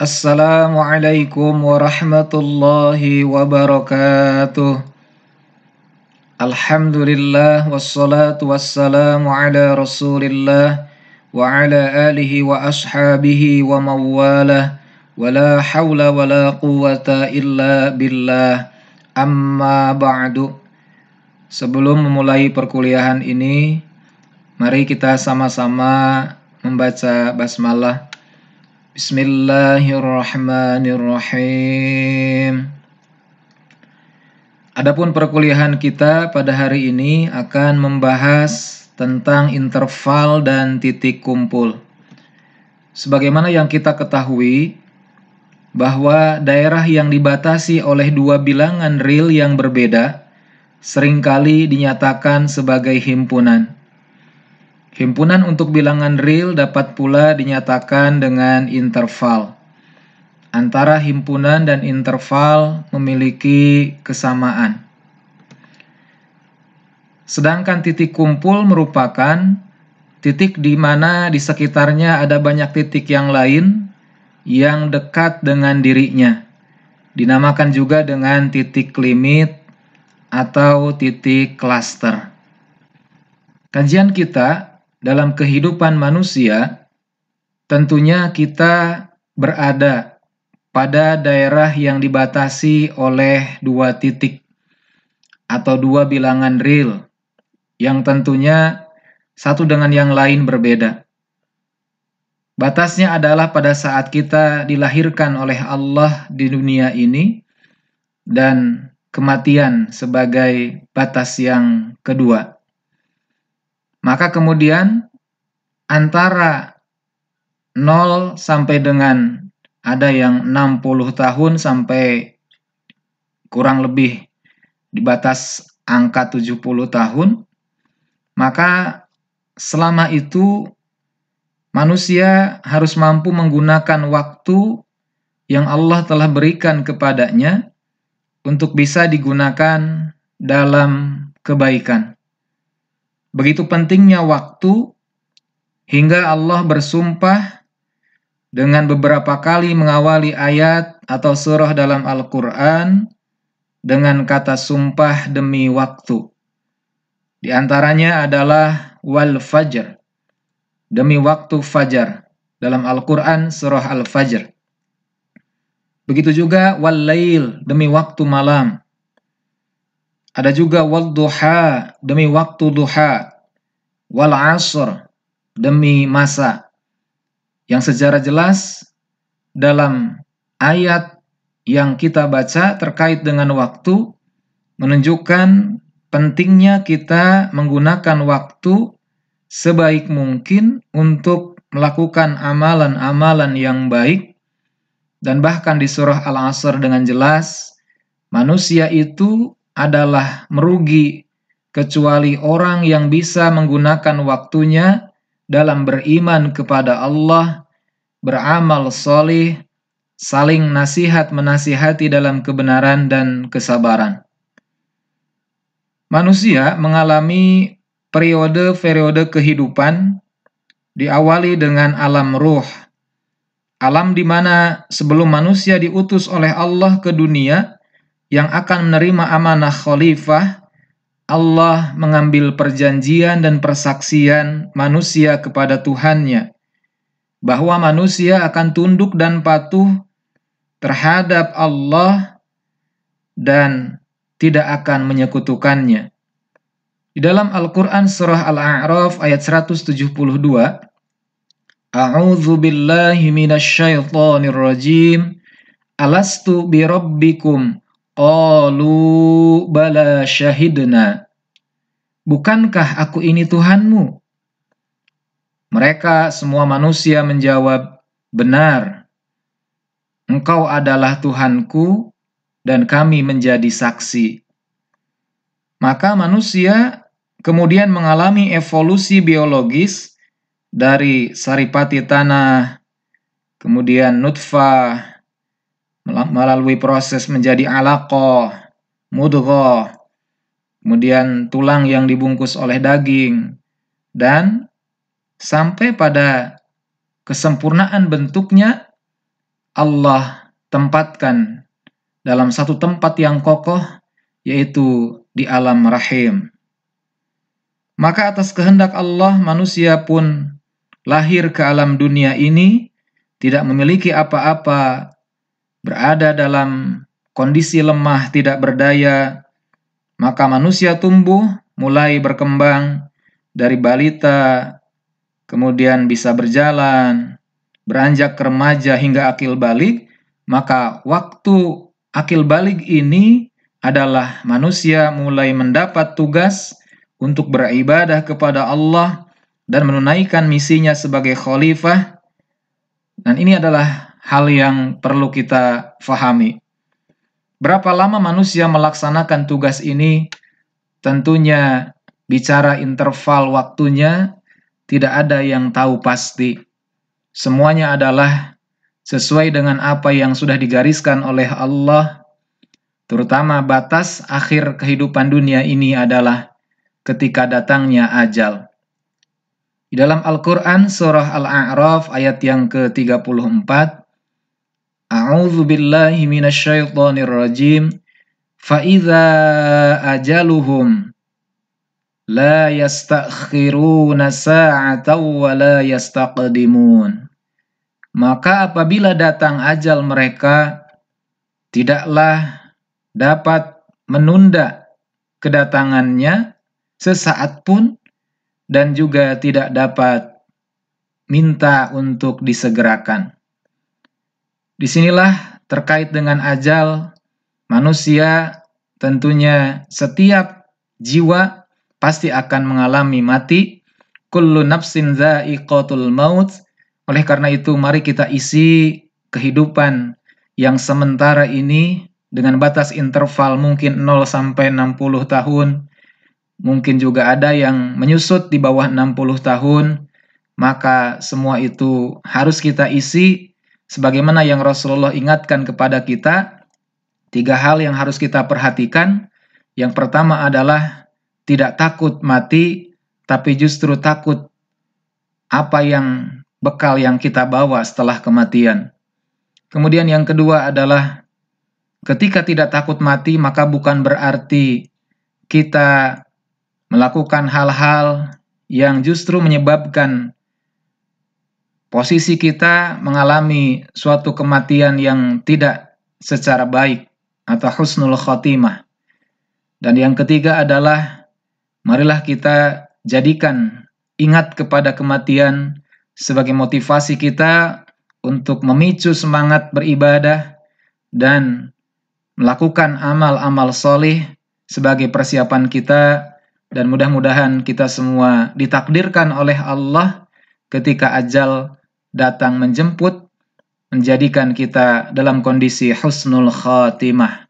Assalamualaikum warahmatullahi wabarakatuh. Alhamdulillah wassalatu wassalamu ala Rasulillah wa ala alihi wa ashabihi wa mawalah wa la hawla wa la quwwata illa billah. Amma ba'du. Sebelum memulai perkuliahan ini, mari kita sama-sama membaca basmalah. Bismillahirrahmanirrahim. Adapun perkuliahan kita pada hari ini akan membahas tentang interval dan titik kumpul. Sebagaimana yang kita ketahui bahwa daerah yang dibatasi oleh dua bilangan real yang berbeda seringkali dinyatakan sebagai himpunan. Himpunan untuk bilangan real dapat pula dinyatakan dengan interval. Antara himpunan dan interval memiliki kesamaan. Sedangkan titik kumpul merupakan titik di mana di sekitarnya ada banyak titik yang lain yang dekat dengan dirinya. Dinamakan juga dengan titik limit atau titik cluster. Kajian kita dalam kehidupan manusia, tentunya kita berada pada daerah yang dibatasi oleh dua titik atau dua bilangan real yang tentunya satu dengan yang lain berbeda. Batasnya adalah pada saat kita dilahirkan oleh Allah di dunia ini dan kematian sebagai batas yang kedua. Maka kemudian antara 0 sampai dengan ada yang 60 tahun sampai kurang lebih di batas angka 70 tahun, maka selama itu manusia harus mampu menggunakan waktu yang Allah telah berikan kepadanya untuk bisa digunakan dalam kebaikan. Begitu pentingnya waktu hingga Allah bersumpah dengan beberapa kali mengawali ayat atau surah dalam Al-Quran dengan kata sumpah demi waktu. Di antaranya adalah wal fajr, demi waktu fajar dalam Al-Quran surah Al-Fajr. Begitu juga wal lail, demi waktu malam. Ada juga wal duha, demi waktu duha, wal asr, demi masa. Yang secara jelas dalam ayat yang kita baca terkait dengan waktu menunjukkan pentingnya kita menggunakan waktu sebaik mungkin untuk melakukan amalan-amalan yang baik. Dan bahkan di surah Al-Asr dengan jelas, manusia itu adalah merugi kecuali orang yang bisa menggunakan waktunya dalam beriman kepada Allah, beramal soleh, saling nasihat menasihati dalam kebenaran dan kesabaran. Manusia mengalami periode-periode kehidupan diawali dengan alam ruh, alam di mana sebelum manusia diutus oleh Allah ke dunia yang akan menerima amanah khalifah, Allah mengambil perjanjian dan persaksian manusia kepada Tuhannya, bahwa manusia akan tunduk dan patuh terhadap Allah dan tidak akan menyekutukannya. Di dalam Al-Quran surah Al-A'raf ayat 172, A'udzu billahi minasyaitonir rajim. Alastu birabbikum? Qalu bala syahidna. Bukankah aku ini Tuhanmu? Mereka semua manusia menjawab, benar. Engkau adalah Tuhanku dan kami menjadi saksi. Maka manusia kemudian mengalami evolusi biologis dari saripati tanah, kemudian nutfah, melalui proses menjadi alaqah, mudghah, kemudian tulang yang dibungkus oleh daging, dan sampai pada kesempurnaan bentuknya Allah tempatkan dalam satu tempat yang kokoh, yaitu di alam rahim. Maka atas kehendak Allah, manusia pun lahir ke alam dunia ini, tidak memiliki apa-apa, berada dalam kondisi lemah, tidak berdaya. Maka manusia tumbuh, mulai berkembang dari balita, kemudian bisa berjalan, beranjak ke remaja hingga akil balik. Maka waktu akil balik ini adalah manusia mulai mendapat tugas untuk beribadah kepada Allah dan menunaikan misinya sebagai khalifah. Dan ini adalah hal yang perlu kita fahami. Berapa lama manusia melaksanakan tugas ini? Tentunya bicara interval waktunya tidak ada yang tahu pasti. Semuanya adalah sesuai dengan apa yang sudah digariskan oleh Allah. Terutama batas akhir kehidupan dunia ini adalah ketika datangnya ajal. Di dalam Al-Quran surah Al-A'raf ayat yang ke-34, A'udzu billahi minasyaitonir rajim, fa idza ajaluhum la yastakhiruna sa'atan wa la yastaqdimun. Maka apabila datang ajal mereka, tidaklah dapat menunda kedatangannya sesaat pun, dan juga tidak dapat minta untuk disegerakan. Disinilah terkait dengan ajal, manusia tentunya setiap jiwa pasti akan mengalami mati. Kullu nafsin dha'iqatul maut. Oleh karena itu, mari kita isi kehidupan yang sementara ini dengan batas interval mungkin 0 sampai 60 tahun. Mungkin juga ada yang menyusut di bawah 60 tahun. Maka semua itu harus kita isi sebagaimana yang Rasulullah ingatkan kepada kita. 3 hal yang harus kita perhatikan. Yang pertama adalah tidak takut mati, tapi justru takut apa yang bekal yang kita bawa setelah kematian. Kemudian yang kedua adalah ketika tidak takut mati, maka bukan berarti kita melakukan hal-hal yang justru menyebabkan posisi kita mengalami suatu kematian yang tidak secara baik atau husnul khotimah. Dan yang ketiga adalah marilah kita jadikan ingat kepada kematian sebagai motivasi kita untuk memicu semangat beribadah dan melakukan amal-amal soleh sebagai persiapan kita. Dan mudah-mudahan kita semua ditakdirkan oleh Allah ketika ajal datang menjemput, menjadikan kita dalam kondisi husnul khatimah.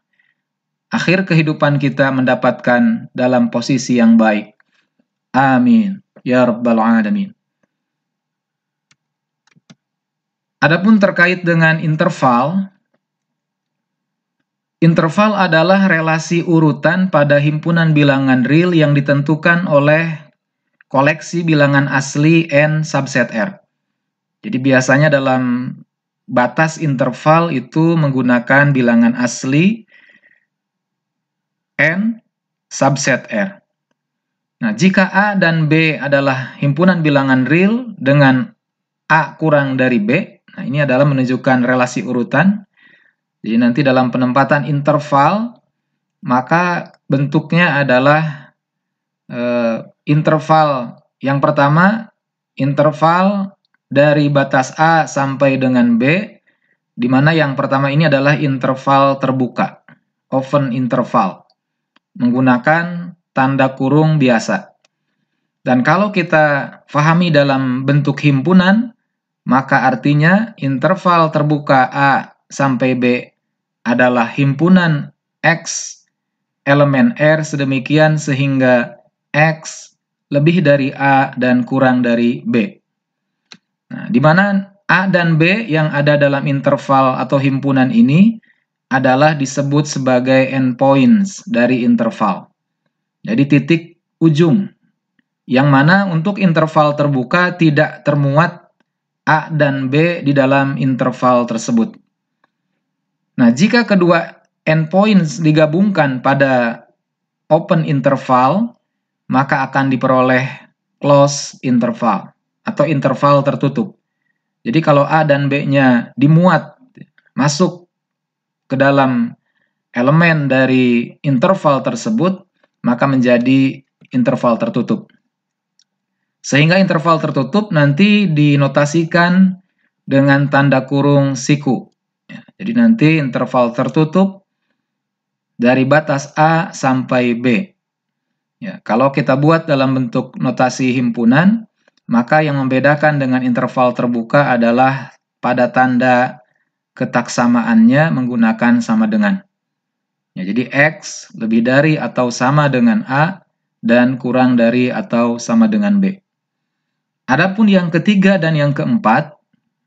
Akhir kehidupan kita mendapatkan dalam posisi yang baik. Amin. Ya Rabbal Alamin. Adapun terkait dengan interval, interval adalah relasi urutan pada himpunan bilangan real yang ditentukan oleh koleksi bilangan asli N subset R. Jadi biasanya dalam batas interval itu menggunakan bilangan asli N subset R. Nah, jika A dan B adalah himpunan bilangan real dengan A kurang dari B, nah ini adalah menunjukkan relasi urutan. Jadi nanti dalam penempatan interval, maka bentuknya adalah interval yang pertama, interval dari batas A sampai dengan B, di mana yang pertama ini adalah interval terbuka, open interval, menggunakan tanda kurung biasa. Dan kalau kita pahami dalam bentuk himpunan, maka artinya interval terbuka A sampai B adalah himpunan X elemen R sedemikian sehingga X lebih dari A dan kurang dari B. Nah, di mana A dan B yang ada dalam interval atau himpunan ini adalah disebut sebagai endpoints dari interval. Jadi titik ujung, yang mana untuk interval terbuka tidak termuat A dan B di dalam interval tersebut. Nah, jika kedua endpoints digabungkan pada open interval, maka akan diperoleh closed interval atau interval tertutup. Jadi kalau A dan B-nya dimuat masuk ke dalam elemen dari interval tersebut, maka menjadi interval tertutup. Sehingga interval tertutup nanti dinotasikan dengan tanda kurung siku. Jadi nanti interval tertutup dari batas A sampai B. Ya, kalau kita buat dalam bentuk notasi himpunan, maka yang membedakan dengan interval terbuka adalah pada tanda ketaksamaannya menggunakan sama dengan. Ya, jadi X lebih dari atau sama dengan A dan kurang dari atau sama dengan B. Adapun yang ketiga dan yang keempat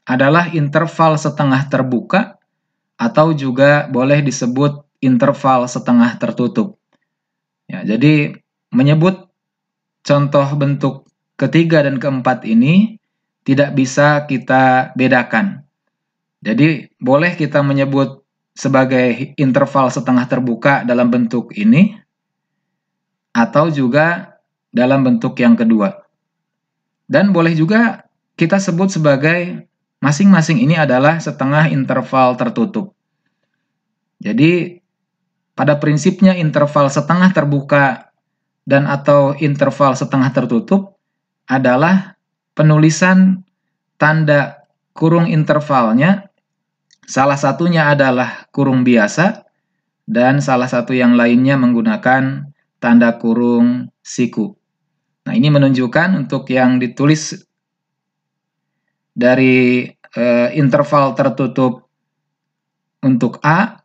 adalah interval setengah terbuka atau juga boleh disebut interval setengah tertutup. Ya, jadi menyebut contoh bentuk ketiga dan keempat ini tidak bisa kita bedakan. Jadi boleh kita menyebut sebagai interval setengah terbuka dalam bentuk ini atau juga dalam bentuk yang kedua. Dan boleh juga kita sebut sebagai masing-masing ini adalah setengah interval tertutup. Jadi pada prinsipnya interval setengah terbuka dan atau interval setengah tertutup adalah penulisan tanda kurung intervalnya, salah satunya adalah kurung biasa dan salah satu yang lainnya menggunakan tanda kurung siku. Nah, ini menunjukkan untuk yang ditulis dari interval tertutup untuk A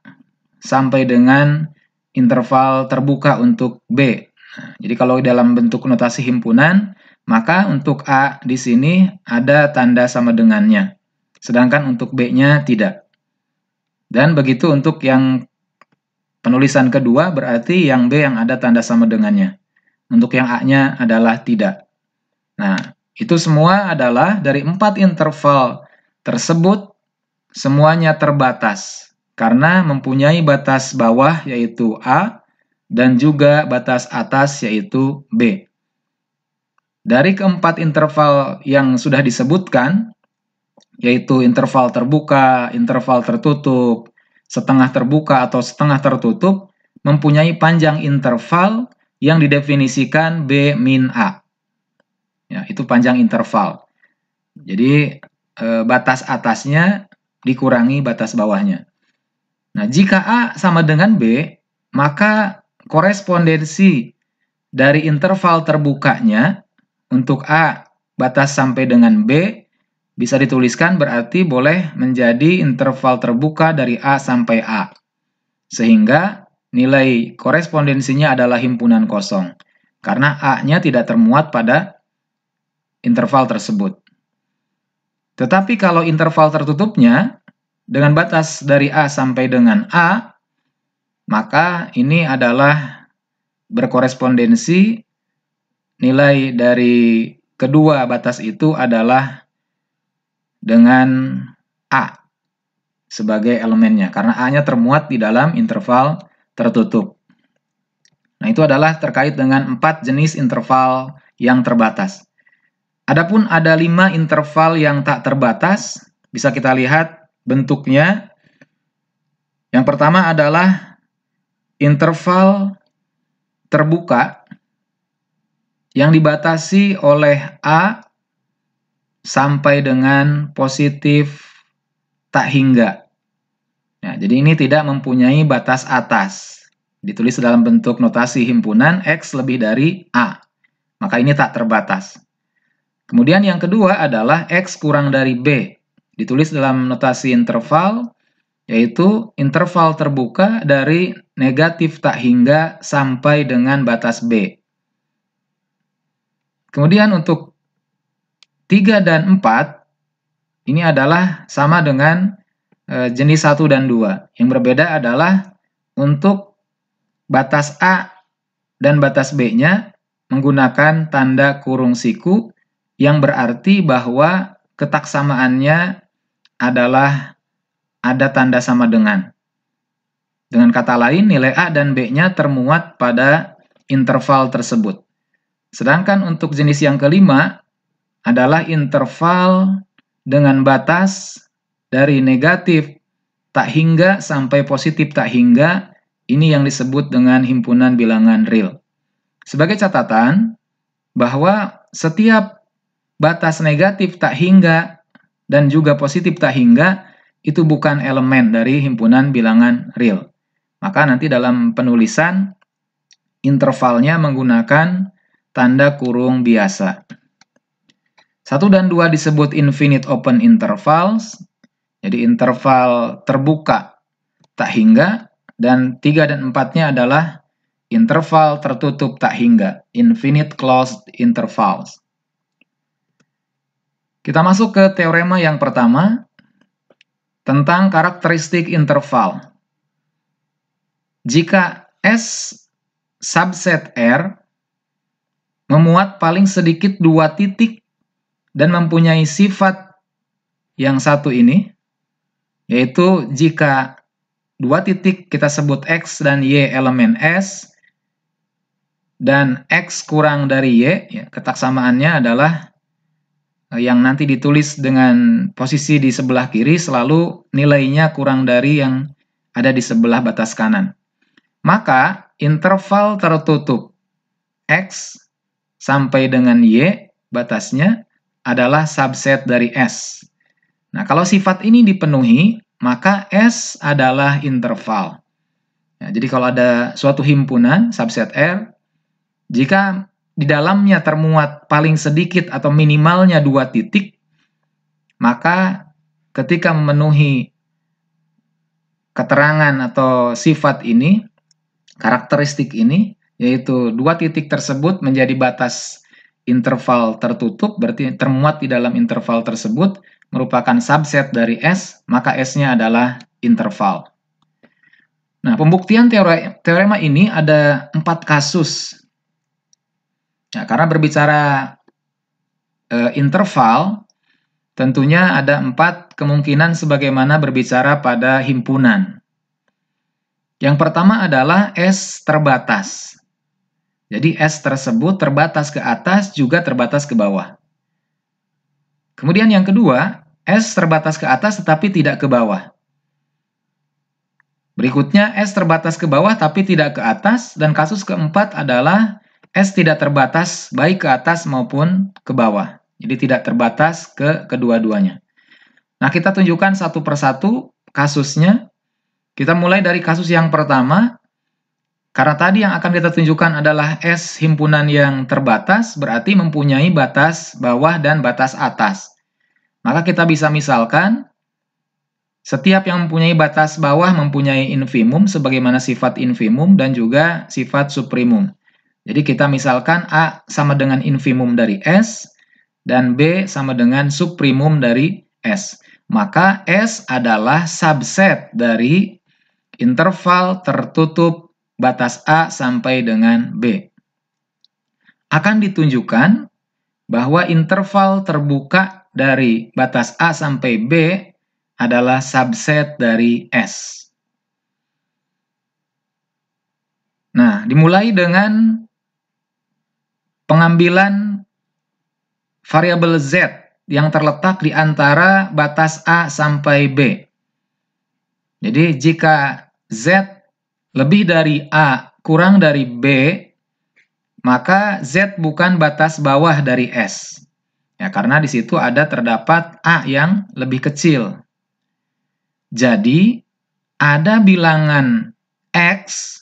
sampai dengan interval terbuka untuk B. Nah, jadi kalau dalam bentuk notasi himpunan, maka untuk A di sini ada tanda sama dengannya, sedangkan untuk B-nya tidak. Dan begitu untuk yang penulisan kedua, berarti yang B yang ada tanda sama dengannya. Untuk yang A-nya adalah tidak. Nah, itu semua adalah dari 4 interval tersebut, semuanya terbatas karena mempunyai batas bawah yaitu A dan juga batas atas yaitu B. Dari keempat interval yang sudah disebutkan, yaitu interval terbuka, interval tertutup, setengah terbuka atau setengah tertutup, mempunyai panjang interval yang didefinisikan B min A. Ya, itu panjang interval. Jadi batas atasnya dikurangi batas bawahnya. Nah, jika A sama dengan B, maka korespondensi dari interval terbukanya untuk A batas sampai dengan B bisa dituliskan berarti boleh menjadi interval terbuka dari A sampai A. Sehingga nilai korespondensinya adalah himpunan kosong. Karena A-nya tidak termuat pada interval tersebut. Tetapi kalau interval tertutupnya dengan batas dari A sampai dengan A, maka ini adalah berkorespondensi nilai dari kedua batas itu adalah dengan A sebagai elemennya, karena A-nya termuat di dalam interval tertutup. Nah, itu adalah terkait dengan 4 jenis interval yang terbatas. Adapun ada 5 interval yang tak terbatas, bisa kita lihat bentuknya. Yang pertama adalah interval terbuka yang dibatasi oleh A sampai dengan positif tak hingga. Nah, jadi ini tidak mempunyai batas atas. Ditulis dalam bentuk notasi himpunan X lebih dari A. Maka ini tak terbatas. Kemudian yang kedua adalah X kurang dari B. Ditulis dalam notasi interval, yaitu interval terbuka dari negatif tak hingga sampai dengan batas B. Kemudian untuk 3 dan 4, ini adalah sama dengan jenis 1 dan 2. Yang berbeda adalah untuk batas A dan batas B-nya menggunakan tanda kurung siku, yang berarti bahwa ketaksamaannya adalah ada tanda sama dengan. Dengan kata lain, nilai A dan B-nya termuat pada interval tersebut. Sedangkan untuk jenis yang kelima adalah interval dengan batas dari negatif tak hingga sampai positif tak hingga. Ini yang disebut dengan himpunan bilangan real. Sebagai catatan, bahwa setiap batas negatif tak hingga dan juga positif tak hingga itu bukan elemen dari himpunan bilangan real. Maka nanti dalam penulisan intervalnya menggunakan tanda kurung biasa. 1 dan 2 disebut infinite open intervals, jadi interval terbuka tak hingga, dan 3 dan 4-nya adalah interval tertutup tak hingga, infinite closed intervals. Kita masuk ke teorema yang pertama tentang karakteristik interval. Jika S subset R memuat paling sedikit 2 titik dan mempunyai sifat yang satu ini, yaitu jika 2 titik kita sebut X dan Y elemen S, dan X kurang dari Y, ya, ketaksamaannya adalah yang nanti ditulis dengan posisi di sebelah kiri selalu nilainya kurang dari yang ada di sebelah batas kanan. Maka interval tertutup X sampai dengan Y batasnya adalah subset dari S. Nah, kalau sifat ini dipenuhi, maka S adalah interval. Ya, jadi kalau ada suatu himpunan subset R, jika di dalamnya termuat paling sedikit atau minimalnya 2 titik, maka ketika memenuhi keterangan atau sifat ini, karakteristik ini, yaitu 2 titik tersebut menjadi batas interval tertutup, berarti termuat di dalam interval tersebut, merupakan subset dari S, maka S-nya adalah interval. Nah, pembuktian teorema ini ada 4 kasus. Ya, karena berbicara interval, tentunya ada 4 kemungkinan sebagaimana berbicara pada himpunan. Yang pertama adalah S terbatas. Jadi S tersebut terbatas ke atas juga terbatas ke bawah. Kemudian yang kedua, S terbatas ke atas tetapi tidak ke bawah. Berikutnya S terbatas ke bawah tapi tidak ke atas, dan kasus keempat adalah S tidak terbatas baik ke atas maupun ke bawah. Jadi tidak terbatas ke kedua-duanya. Nah, kita tunjukkan satu persatu kasusnya. Kita mulai dari kasus yang pertama. Karena tadi yang akan kita tunjukkan adalah S himpunan yang terbatas, berarti mempunyai batas bawah dan batas atas. Maka kita bisa misalkan, setiap yang mempunyai batas bawah mempunyai infimum sebagaimana sifat infimum dan juga sifat suprimum. Jadi kita misalkan A sama dengan infimum dari S dan B sama dengan suprimum dari S. Maka S adalah subset dari interval tertutup batas A sampai dengan B. Akan ditunjukkan bahwa interval terbuka dari batas A sampai B adalah subset dari S. Nah, dimulai dengan pengambilan variabel Z yang terletak di antara batas A sampai B. Jadi jika Z lebih dari A kurang dari B, maka Z bukan batas bawah dari S. Ya, karena di situ terdapat A yang lebih kecil. Jadi ada bilangan X,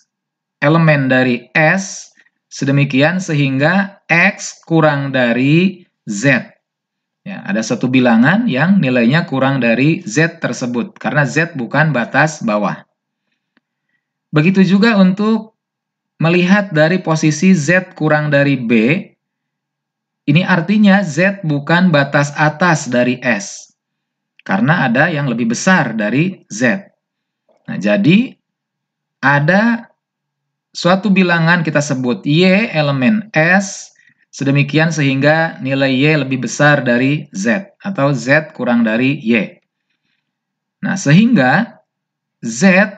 elemen dari S, sedemikian sehingga X kurang dari Z. Ya, ada satu bilangan yang nilainya kurang dari Z tersebut, karena Z bukan batas bawah. Begitu juga untuk melihat dari posisi Z kurang dari B, ini artinya Z bukan batas atas dari S, karena ada yang lebih besar dari Z. Nah, jadi ada suatu bilangan kita sebut Y elemen S, sedemikian sehingga nilai Y lebih besar dari Z, atau Z kurang dari Y. Nah, sehingga Z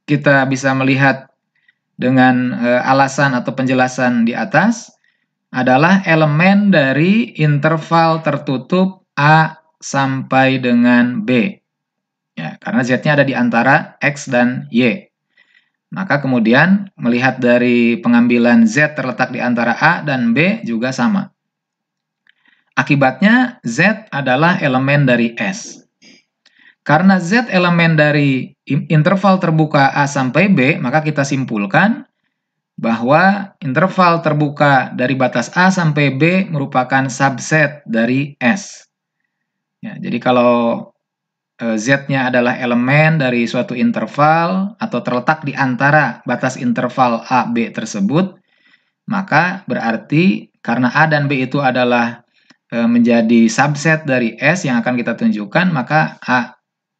kita bisa melihat dengan alasan atau penjelasan di atas adalah elemen dari interval tertutup A sampai dengan B. Ya, karena Z-nya ada di antara X dan Y. Maka kemudian melihat dari pengambilan Z terletak di antara A dan B juga sama. Akibatnya Z adalah elemen dari S. Karena Z elemen dari interval terbuka A sampai B, maka kita simpulkan bahwa interval terbuka dari batas A sampai B merupakan subset dari S. Ya, jadi kalau Z-nya adalah elemen dari suatu interval atau terletak di antara batas interval A, B tersebut, maka berarti karena A dan B itu adalah menjadi subset dari S yang akan kita tunjukkan, maka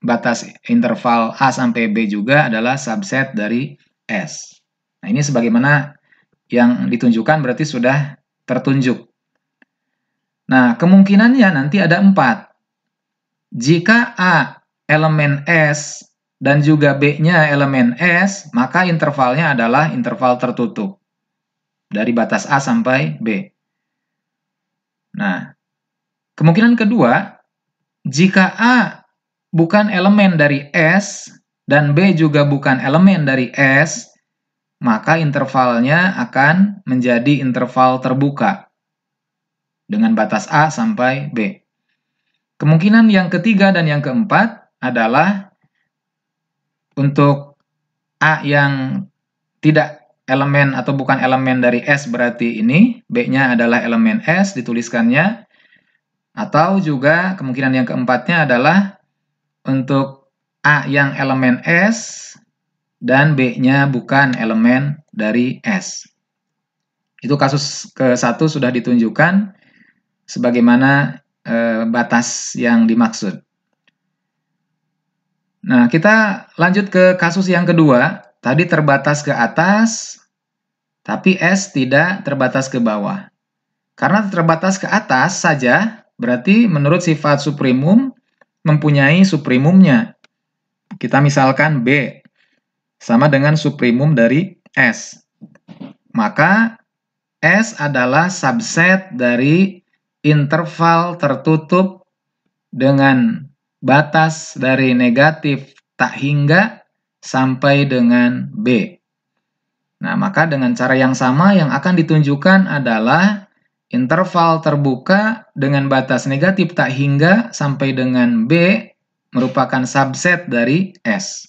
batas interval A sampai B juga adalah subset dari S. Nah, ini sebagaimana yang ditunjukkan berarti sudah tertunjuk. Nah, kemungkinannya nanti ada 4. Jika A elemen S dan juga B-nya elemen S, maka intervalnya adalah interval tertutup dari batas A sampai B. Nah, kemungkinan kedua, jika A bukan elemen dari S dan B juga bukan elemen dari S, maka intervalnya akan menjadi interval terbuka dengan batas A sampai B. Kemungkinan yang ketiga dan yang keempat adalah untuk A yang tidak elemen atau bukan elemen dari S berarti ini, B-nya adalah elemen S, dituliskannya. Atau juga kemungkinan yang keempatnya adalah untuk A yang elemen S dan B-nya bukan elemen dari S. Itu kasus ke-1 sudah ditunjukkan sebagaimana batas yang dimaksud. Nah, kita lanjut ke kasus yang kedua. Tadi terbatas ke atas, tapi S tidak terbatas ke bawah. Karena terbatas ke atas saja, berarti menurut sifat suprimum mempunyai suprimumnya. Kita misalkan B sama dengan suprimum dari S. Maka S adalah subset dari interval tertutup dengan batas dari negatif tak hingga sampai dengan B. Nah, maka dengan cara yang sama yang akan ditunjukkan adalah interval terbuka dengan batas negatif tak hingga sampai dengan B merupakan subset dari S.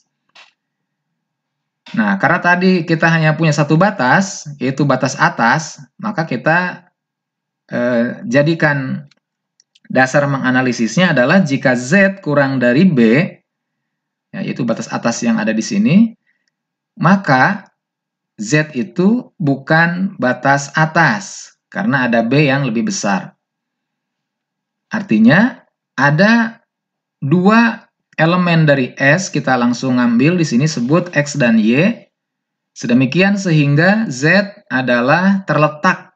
Nah, karena tadi kita hanya punya satu batas, yaitu batas atas, maka kita jadikan dasar menganalisisnya adalah jika Z kurang dari B, yaitu batas atas yang ada di sini, maka Z itu bukan batas atas, karena ada B yang lebih besar. Artinya, ada 2 elemen dari S, kita langsung ngambil di sini sebut X dan Y, sedemikian sehingga Z adalah terletak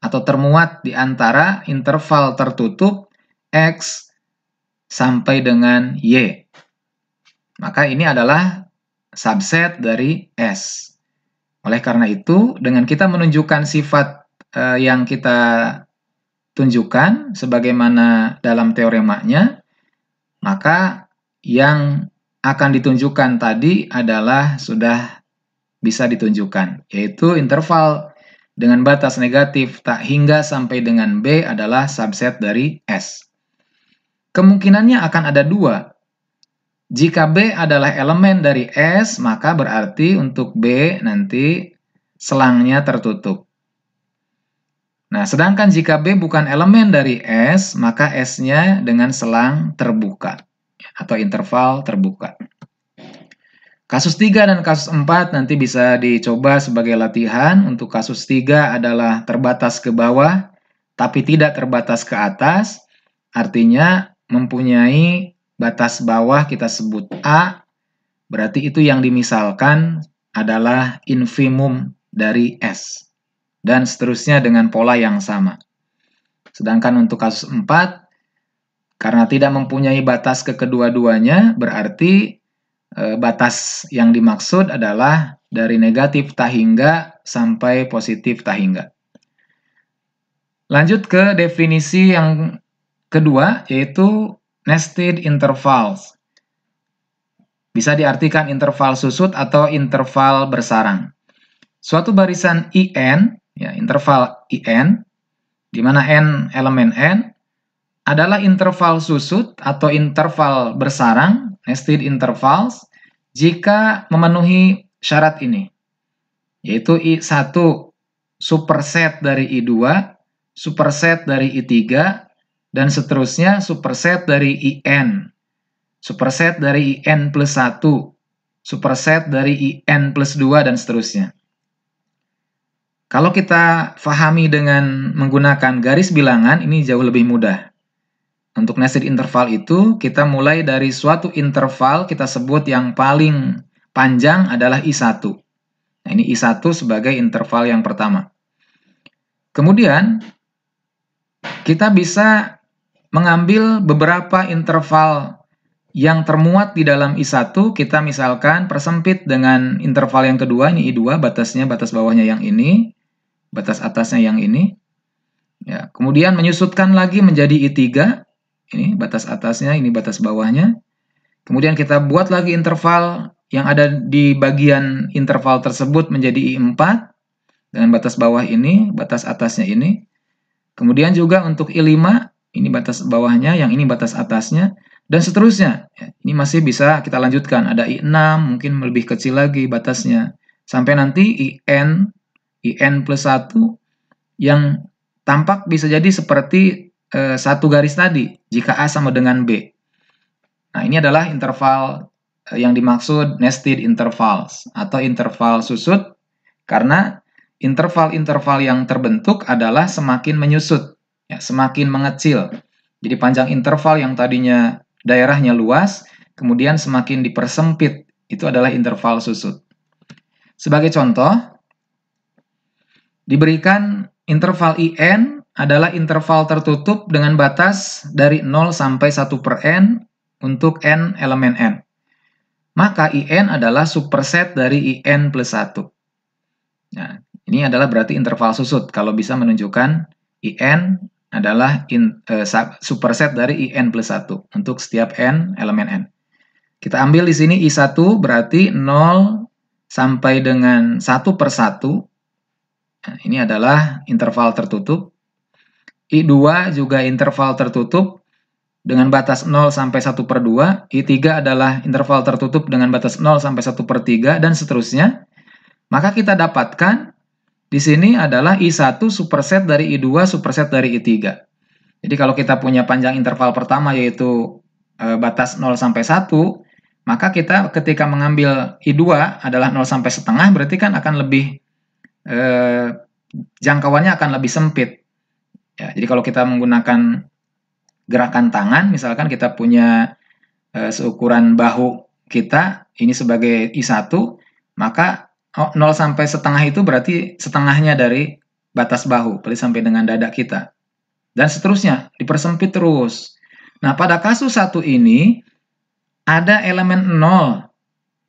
atau termuat di antara interval tertutup X sampai dengan Y. Maka ini adalah subset dari S. Oleh karena itu, dengan kita menunjukkan sifat yang kita tunjukkan sebagaimana dalam teoremanya, maka yang akan ditunjukkan tadi adalah sudah bisa ditunjukkan, yaitu interval dengan batas negatif tak hingga sampai dengan B adalah subset dari S. Kemungkinannya akan ada 2. Jika B adalah elemen dari S, maka berarti untuk B nanti selangnya tertutup. Nah, sedangkan jika B bukan elemen dari S, maka S-nya dengan selang terbuka atau interval terbuka. Kasus 3 dan kasus 4 nanti bisa dicoba sebagai latihan. Untuk kasus 3 adalah terbatas ke bawah, tapi tidak terbatas ke atas. Artinya mempunyai batas bawah kita sebut A, berarti itu yang dimisalkan adalah infimum dari S. Dan seterusnya dengan pola yang sama. Sedangkan untuk kasus 4, karena tidak mempunyai batas ke kedua-duanya, berarti batas yang dimaksud adalah dari negatif tak hingga sampai positif tak hingga. Lanjut ke definisi yang kedua, yaitu nested intervals. Bisa diartikan interval susut atau interval bersarang. Suatu barisan IN, ya, interval IN, di mana N elemen N, adalah interval susut atau interval bersarang, nested intervals, jika memenuhi syarat ini, yaitu I1 superset dari I2, superset dari I3, dan seterusnya superset dari IN, superset dari IN plus 1, superset dari IN plus 2, dan seterusnya. Kalau kita pahami dengan menggunakan garis bilangan, ini jauh lebih mudah. Untuk nested interval itu, kita mulai dari suatu interval kita sebut yang paling panjang adalah I1. Nah, ini I1 sebagai interval yang pertama. Kemudian, kita bisa mengambil beberapa interval yang termuat di dalam I1, kita misalkan persempit dengan interval yang kedua, ini I2, batasnya, batas bawahnya yang ini, batas atasnya yang ini. Ya, kemudian menyusutkan lagi menjadi I3, ini batas atasnya, ini batas bawahnya. Kemudian kita buat lagi interval yang ada di bagian interval tersebut menjadi I4, dengan batas bawah ini, batas atasnya ini. Kemudian juga untuk I5, ini batas bawahnya, yang ini batas atasnya, dan seterusnya. Ini masih bisa kita lanjutkan. Ada I6, mungkin lebih kecil lagi batasnya. Sampai nanti IN plus 1, yang tampak bisa jadi seperti satu garis tadi, jika A sama dengan B. Nah, ini adalah interval yang dimaksud nested intervals, atau interval susut, karena interval-interval yang terbentuk adalah semakin menyusut, ya, semakin mengecil. Jadi panjang interval yang tadinya daerahnya luas, kemudian semakin dipersempit, itu adalah interval susut. Sebagai contoh, diberikan interval IN adalah interval tertutup dengan batas dari 0 sampai 1 per N untuk N elemen N. Maka IN adalah superset dari IN plus 1. Nah, ini adalah berarti interval susut, kalau bisa menunjukkan IN adalah superset dari IN plus 1 untuk setiap N elemen N. Kita ambil di sini I1 berarti 0 sampai dengan 1 per 1. Nah, ini adalah interval tertutup. I2 juga interval tertutup dengan batas 0 sampai 1 per 2. I3 adalah interval tertutup dengan batas 0 sampai 1 per 3, dan seterusnya. Maka kita dapatkan di sini adalah I1 superset dari I2 superset dari I3. Jadi kalau kita punya panjang interval pertama yaitu batas 0 sampai 1, maka kita ketika mengambil I2 adalah 0 sampai setengah, berarti kan akan lebih jangkauannya akan lebih sempit. Ya, jadi kalau kita menggunakan gerakan tangan, misalkan kita punya seukuran bahu kita, ini sebagai I1, maka 0 sampai setengah itu berarti setengahnya dari batas bahu, berarti sampai dengan dada kita. Dan seterusnya, dipersempit terus. Nah, pada kasus 1 ini, ada elemen 0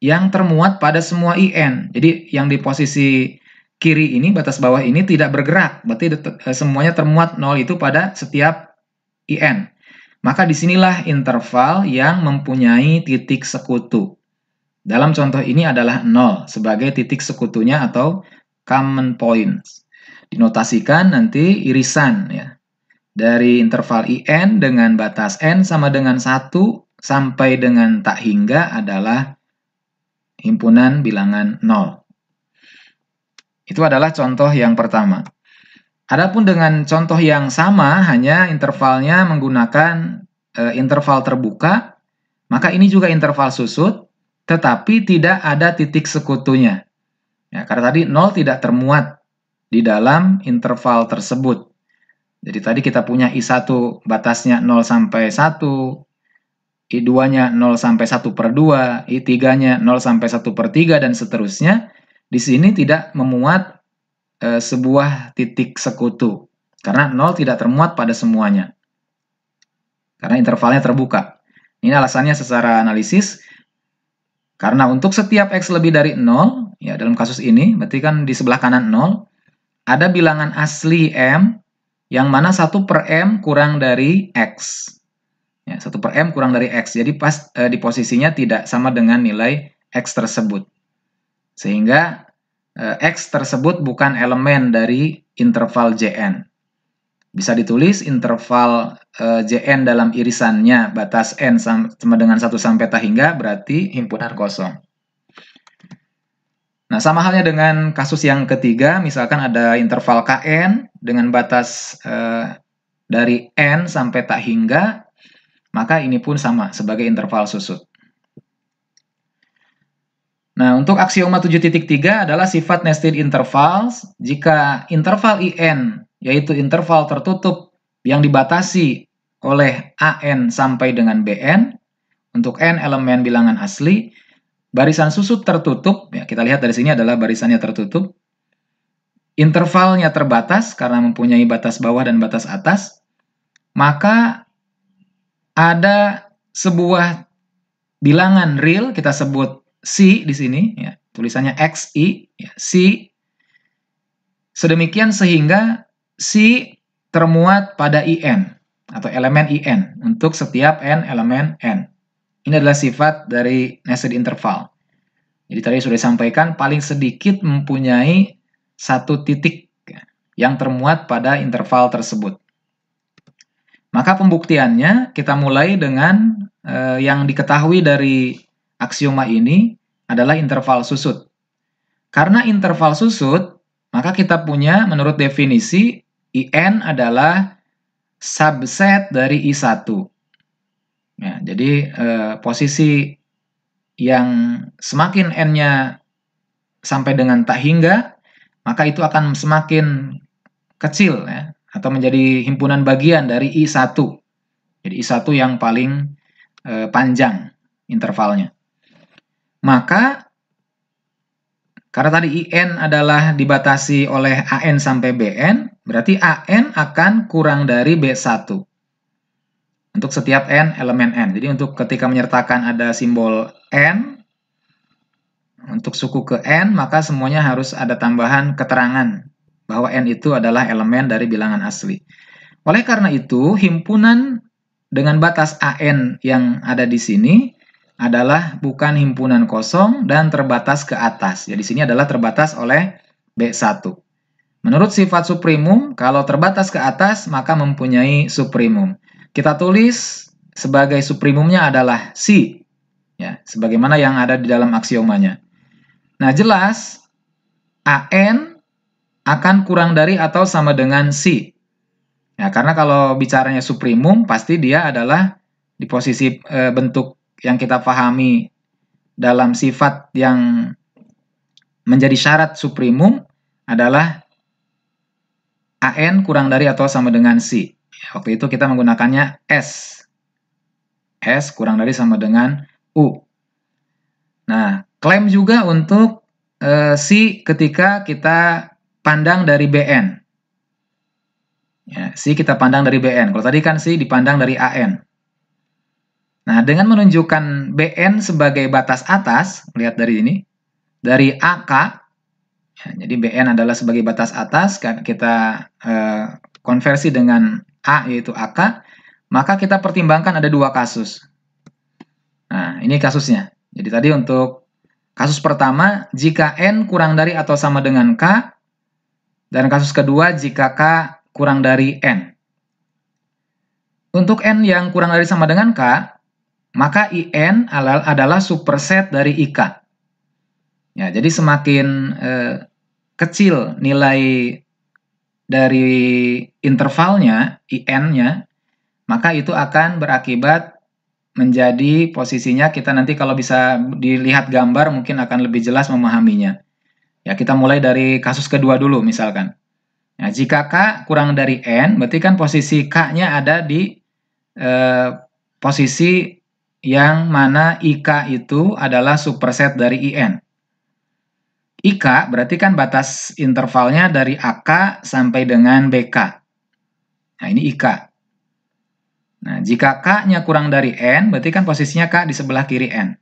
yang termuat pada semua IN. Jadi, yang di posisi kiri ini, batas bawah ini tidak bergerak. Berarti semuanya termuat 0 itu pada setiap IN. Maka disinilah interval yang mempunyai titik sekutu. Dalam contoh ini adalah 0 sebagai titik sekutunya atau common points. Dinotasikan nanti irisan, ya. Dari interval IN dengan batas N sama dengan 1 sampai dengan tak hingga adalah himpunan bilangan 0. Itu adalah contoh yang pertama. Adapun dengan contoh yang sama, hanya intervalnya menggunakan interval terbuka, maka ini juga interval susut, tetapi tidak ada titik sekutunya. Ya, karena tadi 0 tidak termuat di dalam interval tersebut. Jadi tadi kita punya I1 batasnya 0 sampai 1, I2-nya 0 sampai 1 per 2, I3-nya 0 sampai 1 per 3, dan seterusnya. Di sini tidak memuat sebuah titik sekutu, karena 0 tidak termuat pada semuanya. Karena intervalnya terbuka. Ini alasannya secara analisis. Karena untuk setiap X lebih dari 0, ya dalam kasus ini, berarti kan di sebelah kanan 0, ada bilangan asli M, yang mana 1 per M kurang dari X. Ya, 1 per M kurang dari X, jadi pas di posisinya tidak sama dengan nilai X tersebut. Sehingga X tersebut bukan elemen dari interval Jn. Bisa ditulis interval Jn dalam irisannya batas N sama dengan 1 sampai tak hingga berarti himpunan kosong. Nah, sama halnya dengan kasus yang ketiga, misalkan ada interval Kn dengan batas dari N sampai tak hingga, maka ini pun sama sebagai interval susut. Nah, untuk aksioma 7.3 adalah sifat nested intervals jika interval IN, yaitu interval tertutup yang dibatasi oleh AN sampai dengan BN, untuk N elemen bilangan asli, barisan susut tertutup, ya kita lihat dari sini adalah barisannya tertutup, intervalnya terbatas karena mempunyai batas bawah dan batas atas, maka ada sebuah bilangan real, kita sebut C di sini, ya, tulisannya XI, ya, C, sedemikian sehingga C termuat pada IN, atau elemen IN, untuk setiap N elemen N. Ini adalah sifat dari nested interval. Jadi tadi sudah disampaikan, paling sedikit mempunyai satu titik yang termuat pada interval tersebut. Maka pembuktiannya kita mulai dengan yang diketahui dari aksioma ini adalah interval susut. Karena interval susut, maka kita punya menurut definisi IN adalah subset dari I1. Ya, jadi posisi yang semakin N-nya sampai dengan tak hingga, maka itu akan semakin kecil, ya, atau menjadi himpunan bagian dari I1. Jadi I1 yang paling panjang intervalnya. Maka karena tadi IN adalah dibatasi oleh AN sampai BN, berarti AN akan kurang dari B1 untuk setiap N elemen N. Jadi untuk ketika menyertakan ada simbol N, untuk suku ke N, maka semuanya harus ada tambahan keterangan bahwa N itu adalah elemen dari bilangan asli. Oleh karena itu, himpunan dengan batas AN yang ada di sini adalah bukan himpunan kosong dan terbatas ke atas. Jadi di sini adalah terbatas oleh B1. Menurut sifat suprimum, kalau terbatas ke atas maka mempunyai suprimum. Kita tulis sebagai suprimumnya adalah C, ya, sebagaimana yang ada di dalam aksiomanya. Nah, jelas AN akan kurang dari atau sama dengan C. Ya, karena kalau bicaranya suprimum, pasti dia adalah di posisi bentuk yang kita pahami dalam sifat yang menjadi syarat suprimum adalah AN kurang dari atau sama dengan C. Waktu itu kita menggunakannya S. S kurang dari sama dengan U. Nah, klaim juga untuk C ketika kita pandang dari BN. Ya, C kita pandang dari BN. Kalau tadi kan C dipandang dari AN. Nah, dengan menunjukkan BN sebagai batas atas, lihat dari ini, dari AK, ya, jadi BN adalah sebagai batas atas, kan kita konversi dengan A yaitu AK, maka kita pertimbangkan ada dua kasus. Nah, ini kasusnya. Jadi tadi untuk kasus pertama, jika N kurang dari atau sama dengan K, dan kasus kedua, jika K kurang dari N. Untuk N yang kurang dari sama dengan K, maka IN adalah superset dari IK. Ya, jadi semakin kecil nilai dari intervalnya, IN-nya, maka itu akan berakibat menjadi posisinya kita nanti kalau bisa dilihat gambar mungkin akan lebih jelas memahaminya. Ya, kita mulai dari kasus kedua dulu misalkan. Nah, jika K kurang dari N, berarti kan posisi K-nya ada di posisi yang mana IK itu adalah superset dari IN. IK berarti kan batas intervalnya dari AK sampai dengan BK. Nah, ini IK. Nah, jika K-nya kurang dari N, berarti kan posisinya K di sebelah kiri N.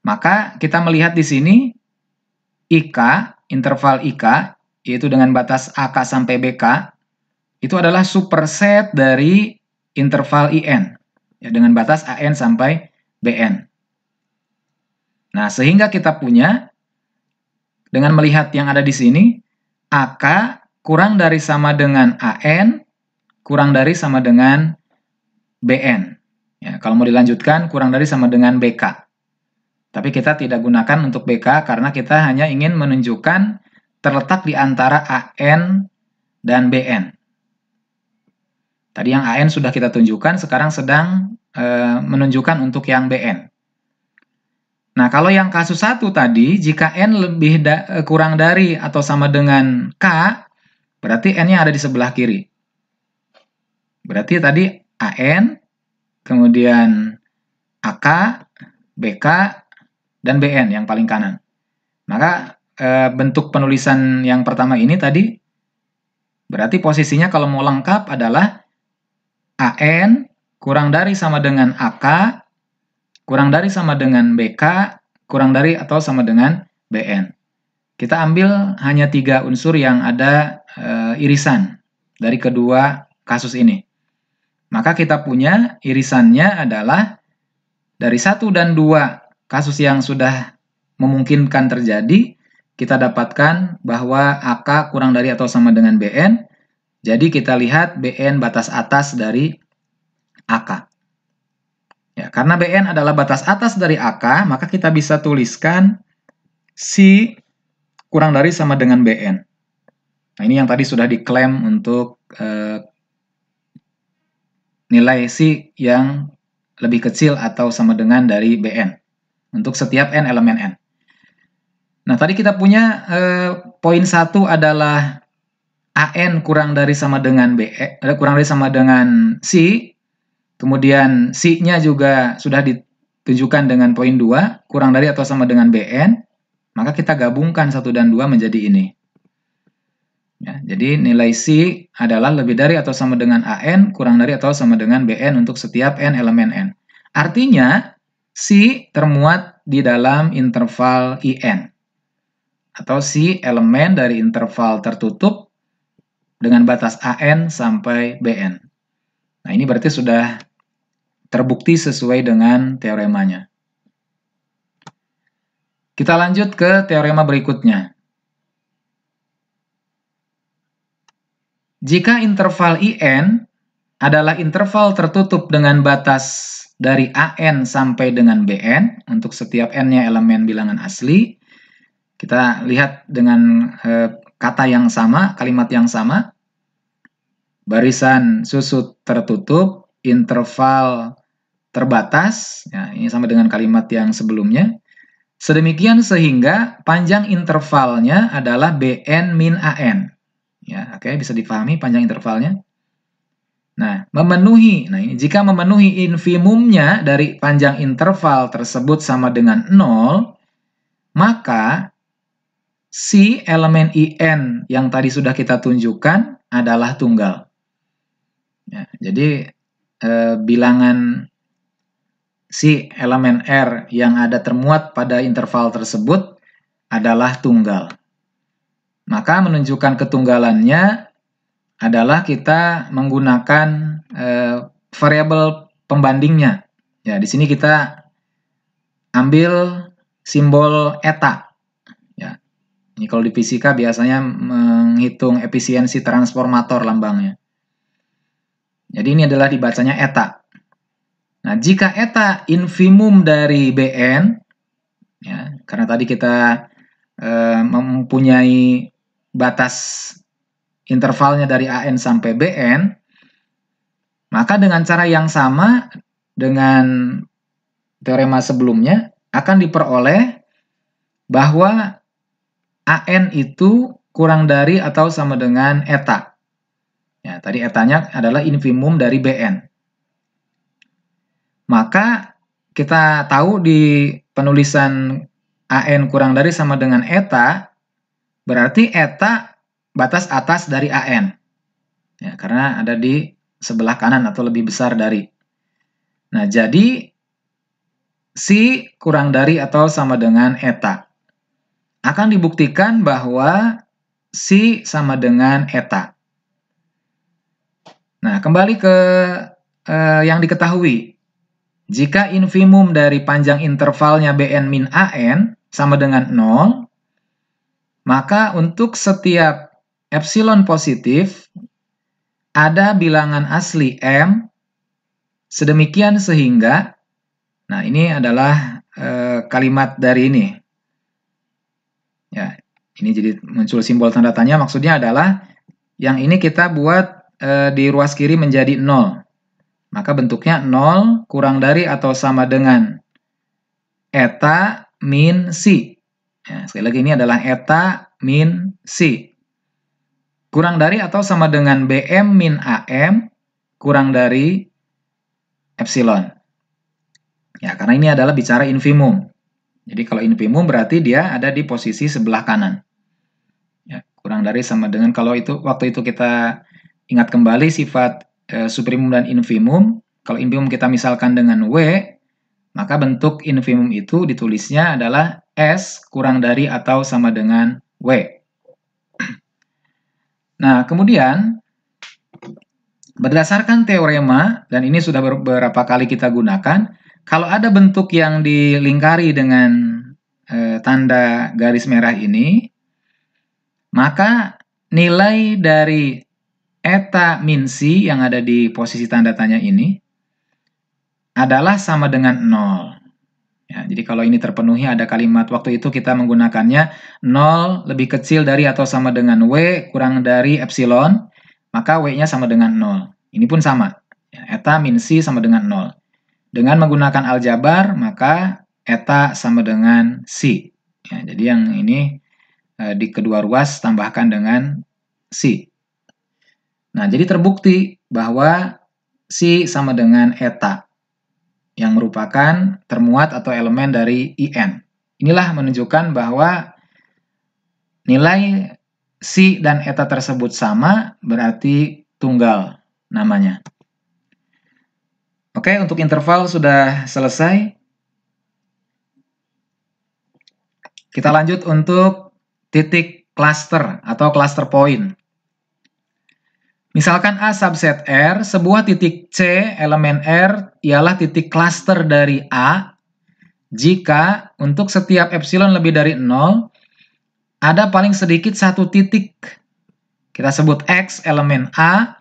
Maka kita melihat di sini IK, interval IK, yaitu dengan batas AK sampai BK, itu adalah superset dari interval IN, ya, dengan batas AN sampai BN. Nah, sehingga kita punya, dengan melihat yang ada di sini, AK kurang dari sama dengan AN, kurang dari sama dengan BN. Ya, kalau mau dilanjutkan, kurang dari sama dengan BK. Tapi kita tidak gunakan untuk BK karena kita hanya ingin menunjukkan terletak di antara AN dan BN. Tadi yang AN sudah kita tunjukkan, sekarang sedang menunjukkan untuk yang BN. Nah, kalau yang kasus 1 tadi, jika N kurang dari atau sama dengan K, berarti N-nya ada di sebelah kiri. Berarti tadi AN, kemudian AK, BK, dan BN yang paling kanan. Maka bentuk penulisan yang pertama ini tadi, berarti posisinya kalau mau lengkap adalah AN kurang dari sama dengan AK, kurang dari sama dengan BK, kurang dari atau sama dengan BN. Kita ambil hanya 3 unsur yang ada irisan dari kedua kasus ini. Maka kita punya irisannya adalah dari 1 dan 2 kasus yang sudah memungkinkan terjadi, kita dapatkan bahwa AK kurang dari atau sama dengan BN. Jadi kita lihat BN batas atas dari AK. Ya, karena BN adalah batas atas dari AK, maka kita bisa tuliskan C kurang dari sama dengan BN. Nah, ini yang tadi sudah diklaim untuk nilai C yang lebih kecil atau sama dengan dari BN untuk setiap N elemen N. Nah, tadi kita punya poin 1 adalah AN kurang dari sama dengan kurang dari sama dengan C. Kemudian C-nya juga sudah ditunjukkan dengan poin 2, kurang dari atau sama dengan BN. Maka kita gabungkan 1 dan 2 menjadi ini. Ya, jadi nilai C adalah lebih dari atau sama dengan AN, kurang dari atau sama dengan BN untuk setiap N elemen N. Artinya, C termuat di dalam interval IN. Atau C elemen dari interval tertutup dengan batas AN sampai BN. Nah, ini berarti sudah terbukti sesuai dengan teoremanya. Kita lanjut ke teorema berikutnya. Jika interval IN adalah interval tertutup dengan batas dari AN sampai dengan BN, untuk setiap N-nya elemen bilangan asli, kita lihat dengan kata yang sama, kalimat yang sama, barisan susut tertutup, interval terbatas, ya, ini sama dengan kalimat yang sebelumnya, sedemikian sehingga panjang intervalnya adalah BN min AN. Ya, oke, bisa dipahami panjang intervalnya. Nah, jika memenuhi infimumnya dari panjang interval tersebut sama dengan 0, maka C elemen IN yang tadi sudah kita tunjukkan adalah tunggal. Ya, jadi bilangan C elemen R yang ada termuat pada interval tersebut adalah tunggal. Maka menunjukkan ketunggalannya adalah kita menggunakan variabel pembandingnya. Ya, di sini kita ambil simbol eta. Ya, ini kalau di fisika biasanya menghitung efisiensi transformator lambangnya. Jadi ini adalah dibacanya eta. Nah, jika eta infimum dari BN, ya, karena tadi kita mempunyai batas intervalnya dari AN sampai BN, maka dengan cara yang sama dengan teorema sebelumnya akan diperoleh bahwa AN itu kurang dari atau sama dengan eta. Ya, tadi etanya adalah infimum dari BN. Maka kita tahu di penulisan AN kurang dari sama dengan eta, berarti eta batas atas dari AN. Ya, karena ada di sebelah kanan atau lebih besar dari. Nah, jadi Si kurang dari atau sama dengan eta. Akan dibuktikan bahwa si sama dengan eta. Nah, kembali ke yang diketahui. Jika infimum dari panjang intervalnya Bn min An sama dengan 0, maka untuk setiap epsilon positif ada bilangan asli M sedemikian sehingga, nah ini adalah kalimat dari ini. Ya, ini jadi muncul simbol tanda tanya, maksudnya adalah yang ini kita buat di ruas kiri menjadi 0. Maka bentuknya 0 kurang dari atau sama dengan eta min si. Ya, sekali lagi ini adalah eta min si. Kurang dari atau sama dengan Bm min Am kurang dari epsilon. Ya, karena ini adalah bicara infimum. Jadi kalau infimum berarti dia ada di posisi sebelah kanan. Ya, kurang dari sama dengan, kalau itu waktu itu kita ingat kembali sifat suprimum dan infimum. Kalau infimum kita misalkan dengan W, maka bentuk infimum itu ditulisnya adalah S kurang dari atau sama dengan W. Nah, kemudian berdasarkan teorema, dan ini sudah beberapa kali kita gunakan, kalau ada bentuk yang dilingkari dengan tanda garis merah ini, maka nilai dari eta min si yang ada di posisi tanda tanya ini adalah sama dengan 0. Ya, jadi kalau ini terpenuhi, ada kalimat waktu itu kita menggunakannya 0 lebih kecil dari atau sama dengan W kurang dari epsilon, maka W-nya sama dengan 0. Ini pun sama. Ya, eta min si sama dengan 0. Dengan menggunakan aljabar, maka eta sama dengan si. Ya, jadi yang ini di kedua ruas tambahkan dengan si. Nah, jadi terbukti bahwa si sama dengan eta, yang merupakan termuat atau elemen dari IN. Inilah menunjukkan bahwa nilai si dan eta tersebut sama, berarti tunggal namanya. Oke, untuk interval sudah selesai. Kita lanjut untuk titik cluster atau cluster point. Misalkan A subset R, sebuah titik C elemen R ialah titik cluster dari A jika untuk setiap epsilon lebih dari 0 ada paling sedikit satu titik. Kita sebut X elemen A,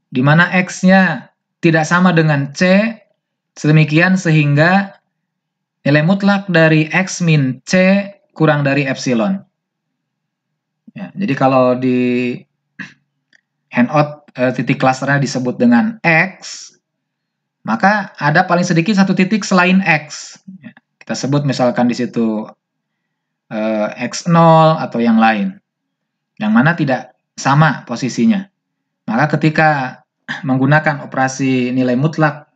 di mana X-nya tidak sama dengan C, sedemikian sehingga nilai mutlak dari X min C kurang dari epsilon. Ya, jadi kalau di handout titik clusternya disebut dengan X, maka ada paling sedikit satu titik selain X. Ya, kita sebut misalkan di situ X0 atau yang lain, yang mana tidak sama posisinya. Maka ketika menggunakan operasi nilai mutlak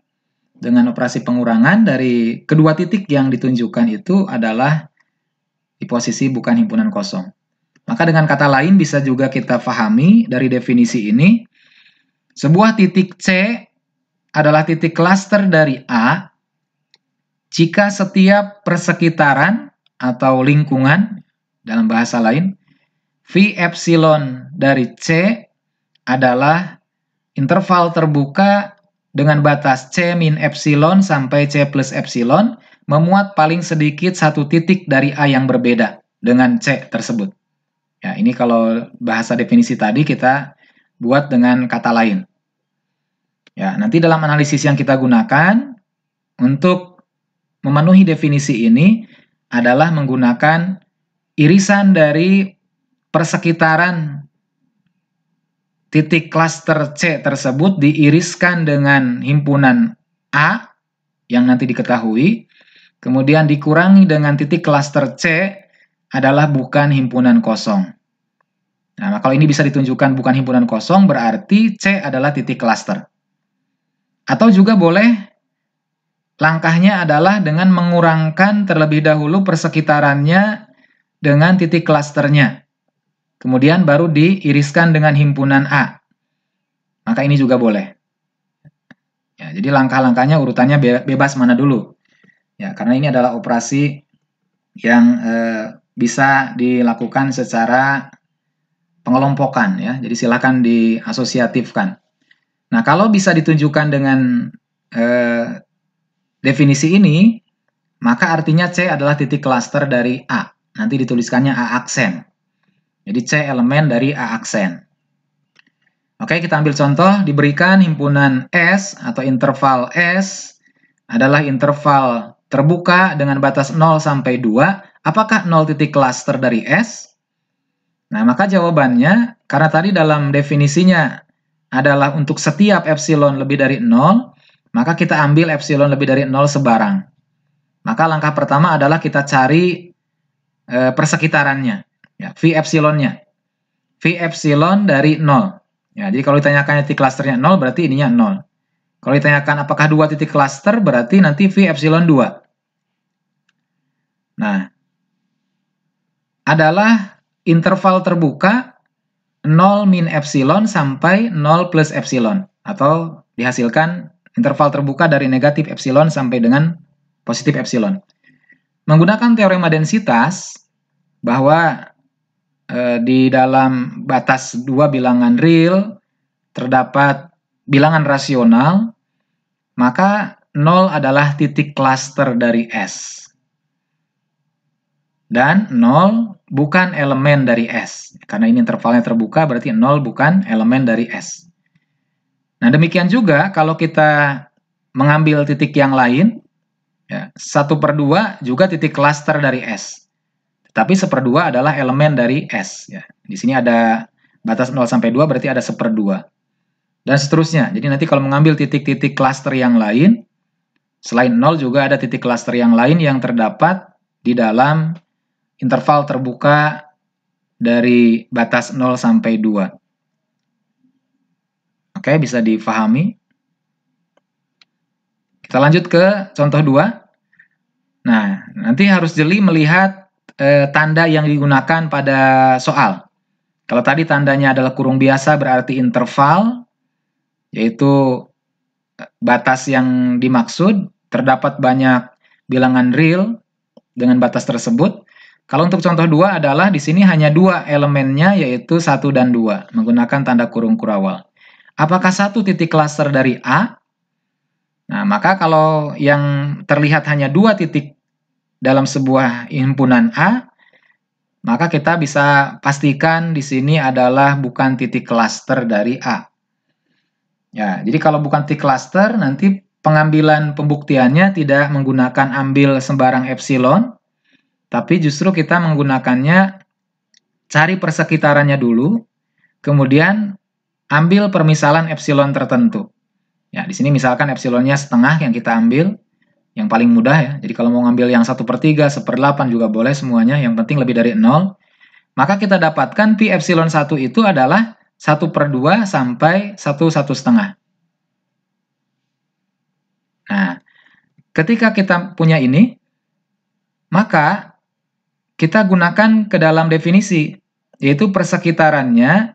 dengan operasi pengurangan dari kedua titik yang ditunjukkan itu adalah di posisi bukan himpunan kosong. Maka dengan kata lain bisa juga kita pahami dari definisi ini, sebuah titik C adalah titik cluster dari A jika setiap persekitaran atau lingkungan, dalam bahasa lain, V epsilon dari C adalah interval terbuka dengan batas C min epsilon sampai C plus epsilon, memuat paling sedikit satu titik dari A yang berbeda dengan C tersebut. Ya, ini kalau bahasa definisi tadi kita buat dengan kata lain. Ya, nanti dalam analisis yang kita gunakan untuk memenuhi definisi ini adalah menggunakan irisan dari persekitaran titik cluster C tersebut diiriskan dengan himpunan A yang nanti diketahui, kemudian dikurangi dengan titik cluster C adalah bukan himpunan kosong. Nah, kalau ini bisa ditunjukkan bukan himpunan kosong, berarti C adalah titik cluster. Atau juga boleh langkahnya adalah dengan mengurangkan terlebih dahulu persekitarannya dengan titik clusternya. Kemudian baru diiriskan dengan himpunan A. Maka ini juga boleh. Ya, jadi langkah-langkahnya urutannya bebas mana dulu. Ya, karena ini adalah operasi yang bisa dilakukan secara pengelompokan ya. Jadi silakan diasosiatifkan. Nah, kalau bisa ditunjukkan dengan definisi ini, maka artinya C adalah titik klaster dari A. Nanti dituliskannya A aksen. Jadi C elemen dari A aksen. Oke, kita ambil contoh. Diberikan himpunan S atau interval S adalah interval terbuka dengan batas 0 sampai 2. Apakah 0 titik klaster dari S? Nah, maka jawabannya, karena tadi dalam definisinya adalah untuk setiap epsilon lebih dari 0, maka kita ambil epsilon lebih dari 0 sebarang. Maka langkah pertama adalah kita cari persekitarannya, ya, V epsilonnya. V epsilon dari 0. Ya, jadi kalau ditanyakan titik klasternya 0, berarti ininya 0. Kalau ditanyakan apakah 2 titik klaster, berarti nanti V epsilon 2. Nah, adalah interval terbuka 0 min epsilon sampai 0 plus epsilon. Atau dihasilkan interval terbuka dari negatif epsilon sampai dengan positif epsilon. Menggunakan teorema densitas, bahwa di dalam batas dua bilangan real terdapat bilangan rasional, maka 0 adalah titik klaster dari S. Dan 0 bukan elemen dari S. Karena ini intervalnya terbuka, berarti 0 bukan elemen dari S. Nah, demikian juga kalau kita mengambil titik yang lain, ya, 1/2 juga titik klaster dari S. Tapi 1/2 adalah elemen dari S. Ya. Di sini ada batas 0 sampai 2, berarti ada 1/2. Dan seterusnya. Jadi nanti kalau mengambil titik-titik klaster yang lain, selain 0 juga ada titik klaster yang lain yang terdapat di dalam interval terbuka dari batas 0 sampai 2. Oke, bisa difahami. Kita lanjut ke contoh 2. Nah, nanti harus jeli melihat tanda yang digunakan pada soal. Kalau tadi tandanya adalah kurung biasa berarti interval, yaitu batas yang dimaksud, terdapat banyak bilangan real dengan batas tersebut. Kalau untuk contoh 2 adalah di sini hanya 2 elemennya, yaitu 1 dan 2, menggunakan tanda kurung kurawal. Apakah 1 titik klaster dari A? Nah, maka kalau yang terlihat hanya 2 titik dalam sebuah himpunan A, maka kita bisa pastikan di sini adalah bukan titik klaster dari A. Ya, jadi kalau bukan titik klaster, nanti pengambilan pembuktiannya tidak menggunakan ambil sembarang epsilon, tapi justru kita menggunakannya cari persekitarannya dulu, kemudian ambil permisalan epsilon tertentu. Ya, di sini misalkan epsilonnya setengah yang kita ambil, yang paling mudah ya. Jadi kalau mau ngambil yang 1/3, 1/8 juga boleh semuanya, yang penting lebih dari 0. Maka kita dapatkan pi epsilon 1 itu adalah 1/2 sampai 1/1/2. Nah, ketika kita punya ini, maka kita gunakan ke dalam definisi, yaitu persekitarannya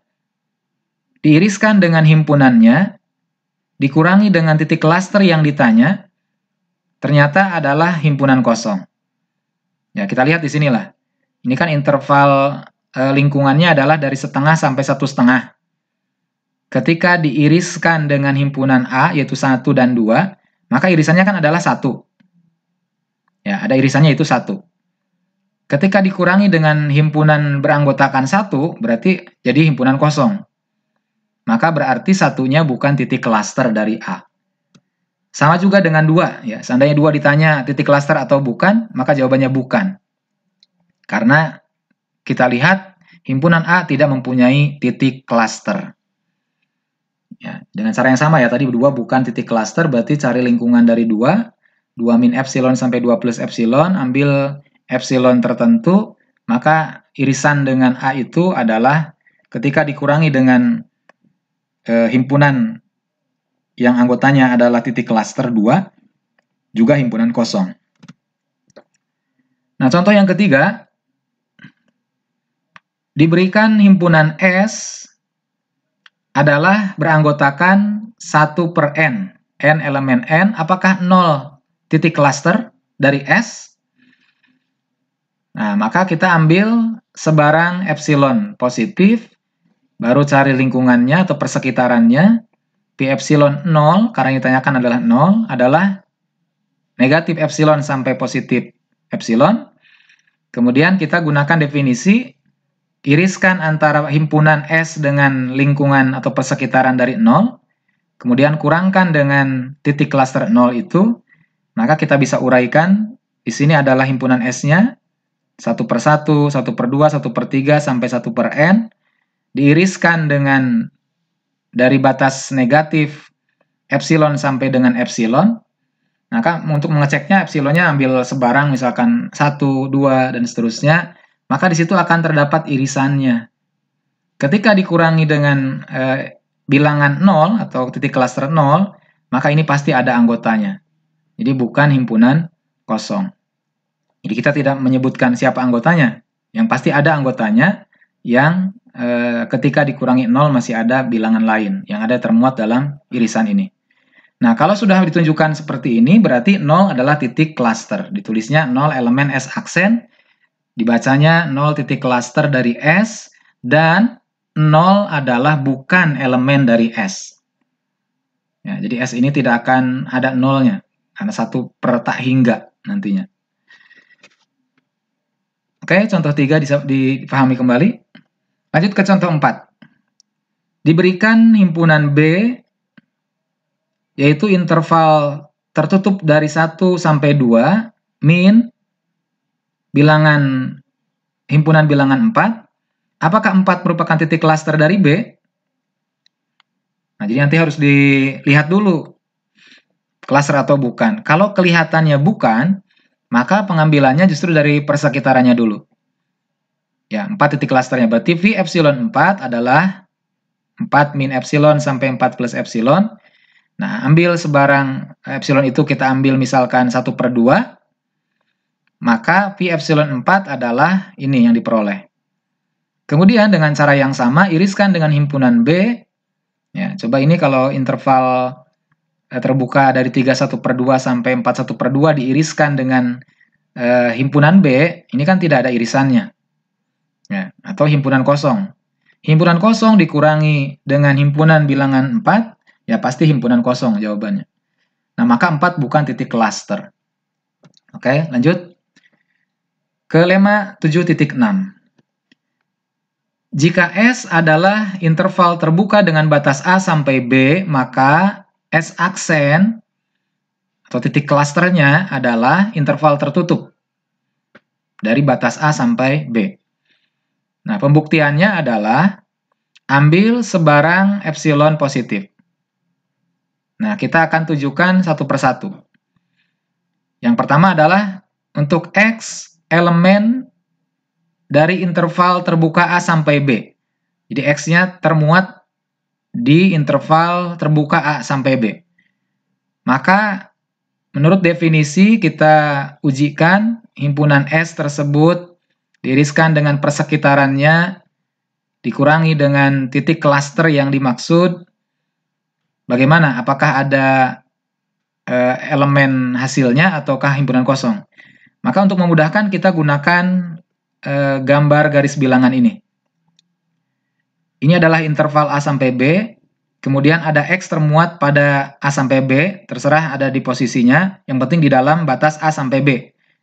diiriskan dengan himpunannya, dikurangi dengan titik klaster yang ditanya, ternyata adalah himpunan kosong. Ya, kita lihat di sinilah. Ini kan interval lingkungannya adalah dari 0,5 sampai 1,5. Ketika diiriskan dengan himpunan A, yaitu 1 dan 2, maka irisannya kan adalah 1. Ya, ada irisannya itu 1. Ketika dikurangi dengan himpunan beranggotakan 1, berarti jadi himpunan kosong. Maka berarti satunya bukan titik klaster dari A. Sama juga dengan 2. Ya, seandainya 2 ditanya titik klaster atau bukan, maka jawabannya bukan. Karena kita lihat himpunan A tidak mempunyai titik klaster. Ya, dengan cara yang sama ya, tadi 2 bukan titik klaster, berarti cari lingkungan dari 2. 2 min epsilon sampai 2 plus epsilon, ambil epsilon tertentu, maka irisan dengan A itu adalah ketika dikurangi dengan himpunan yang anggotanya adalah titik klaster 2, juga himpunan kosong. Nah, contoh yang ketiga, diberikan himpunan S adalah beranggotakan 1/n, n elemen n, apakah 0 titik klaster? dari S. Nah, maka kita ambil sebarang epsilon positif, baru cari lingkungannya atau persekitarannya. Pi epsilon 0, karena yang ditanyakan adalah 0, adalah negatif epsilon sampai positif epsilon. Kemudian kita gunakan definisi, iriskan antara himpunan S dengan lingkungan atau persekitaran dari 0, kemudian kurangkan dengan titik klaster 0 itu, maka kita bisa uraikan, di sini adalah himpunan S-nya, 1/1, 1/2, 1/3, sampai 1/n, diiriskan dengan dari batas negatif epsilon sampai dengan epsilon. Maka untuk mengeceknya epsilonnya ambil sebarang misalkan 1, 2, dan seterusnya, maka di situ akan terdapat irisannya. Ketika dikurangi dengan bilangan 0 atau titik klaster 0, maka ini pasti ada anggotanya. Jadi bukan himpunan kosong. Jadi kita tidak menyebutkan siapa anggotanya. Yang pasti ada anggotanya yang ketika dikurangi 0 masih ada bilangan lain yang ada termuat dalam irisan ini. Nah, kalau sudah ditunjukkan seperti ini, berarti 0 adalah titik klaster. Ditulisnya 0 elemen S aksen, dibacanya 0 titik klaster dari S, dan 0 adalah bukan elemen dari S. Ya, jadi S ini tidak akan ada 0-nya, karena 1 per tak hingga nantinya. Oke, contoh 3 dipahami kembali. Lanjut ke contoh 4. Diberikan himpunan B, yaitu interval tertutup dari 1 sampai 2, min bilangan himpunan bilangan 4. Apakah 4 merupakan titik klaster dari B? Nah, jadi nanti harus dilihat dulu klaster atau bukan. Kalau kelihatannya bukan, maka pengambilannya justru dari persekitarannya dulu. Ya, 4 titik klasternya. Berarti V epsilon 4 adalah 4 min epsilon sampai 4 plus epsilon. Nah, ambil sebarang epsilon itu kita ambil misalkan 1/2. Maka V epsilon 4 adalah ini yang diperoleh. Kemudian dengan cara yang sama, iriskan dengan himpunan B. Ya, coba ini kalau interval terbuka dari 3 1/2 sampai 4 1/2 diiriskan dengan himpunan B, ini kan tidak ada irisannya. Ya, atau himpunan kosong. Himpunan kosong dikurangi dengan himpunan bilangan 4, ya pasti himpunan kosong jawabannya. Nah, maka 4 bukan titik klaster. Oke, lanjut. Ke lemma 7.6. Jika S adalah interval terbuka dengan batas A sampai B, maka S aksen atau titik klasternya adalah interval tertutup dari batas A sampai B. Nah, pembuktiannya adalah ambil sebarang epsilon positif. Nah, kita akan tunjukkan satu persatu. Yang pertama adalah untuk X elemen dari interval terbuka A sampai B. Jadi X-nya termuat di interval terbuka A sampai B. Maka menurut definisi kita ujikan himpunan S tersebut diiriskan dengan persekitarannya dikurangi dengan titik klaster yang dimaksud. Bagaimana? Apakah ada elemen hasilnya ataukah himpunan kosong? Maka untuk memudahkan kita gunakan gambar garis bilangan ini. Ini adalah interval A sampai B, kemudian ada X termuat pada A sampai B, terserah ada di posisinya, yang penting di dalam batas A sampai B.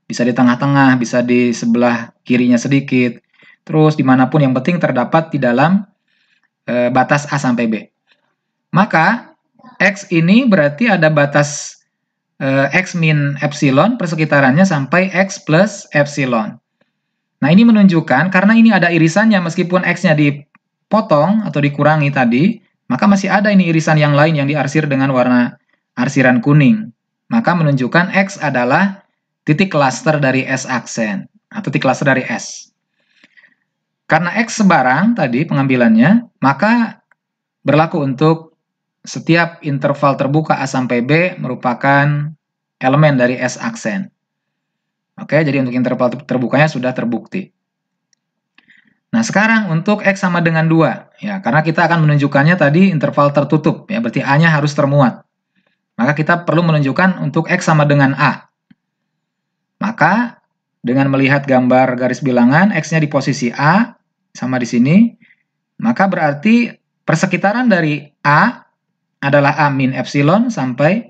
Bisa di tengah-tengah, bisa di sebelah kirinya sedikit, terus dimanapun yang penting terdapat di dalam batas A sampai B. Maka X ini berarti ada batas X min epsilon persekitarannya sampai X plus epsilon. Nah, ini menunjukkan karena ini ada irisannya meskipun X-nya dipotong atau dikurangi tadi, maka masih ada ini irisan yang lain yang diarsir dengan warna arsiran kuning. Maka menunjukkan X adalah titik klaster dari S aksen atau titik klaster dari S. Karena X sebarang tadi pengambilannya, maka berlaku untuk setiap interval terbuka A sampai B merupakan elemen dari S aksen. Oke, jadi untuk interval terbukanya sudah terbukti. Nah, sekarang untuk X sama dengan 2. Ya, karena kita akan menunjukkannya tadi interval tertutup. Ya, berarti A-nya harus termuat. Maka kita perlu menunjukkan untuk X sama dengan A. Maka dengan melihat gambar garis bilangan, X-nya di posisi A, sama di sini, maka berarti persekitaran dari A adalah A min epsilon sampai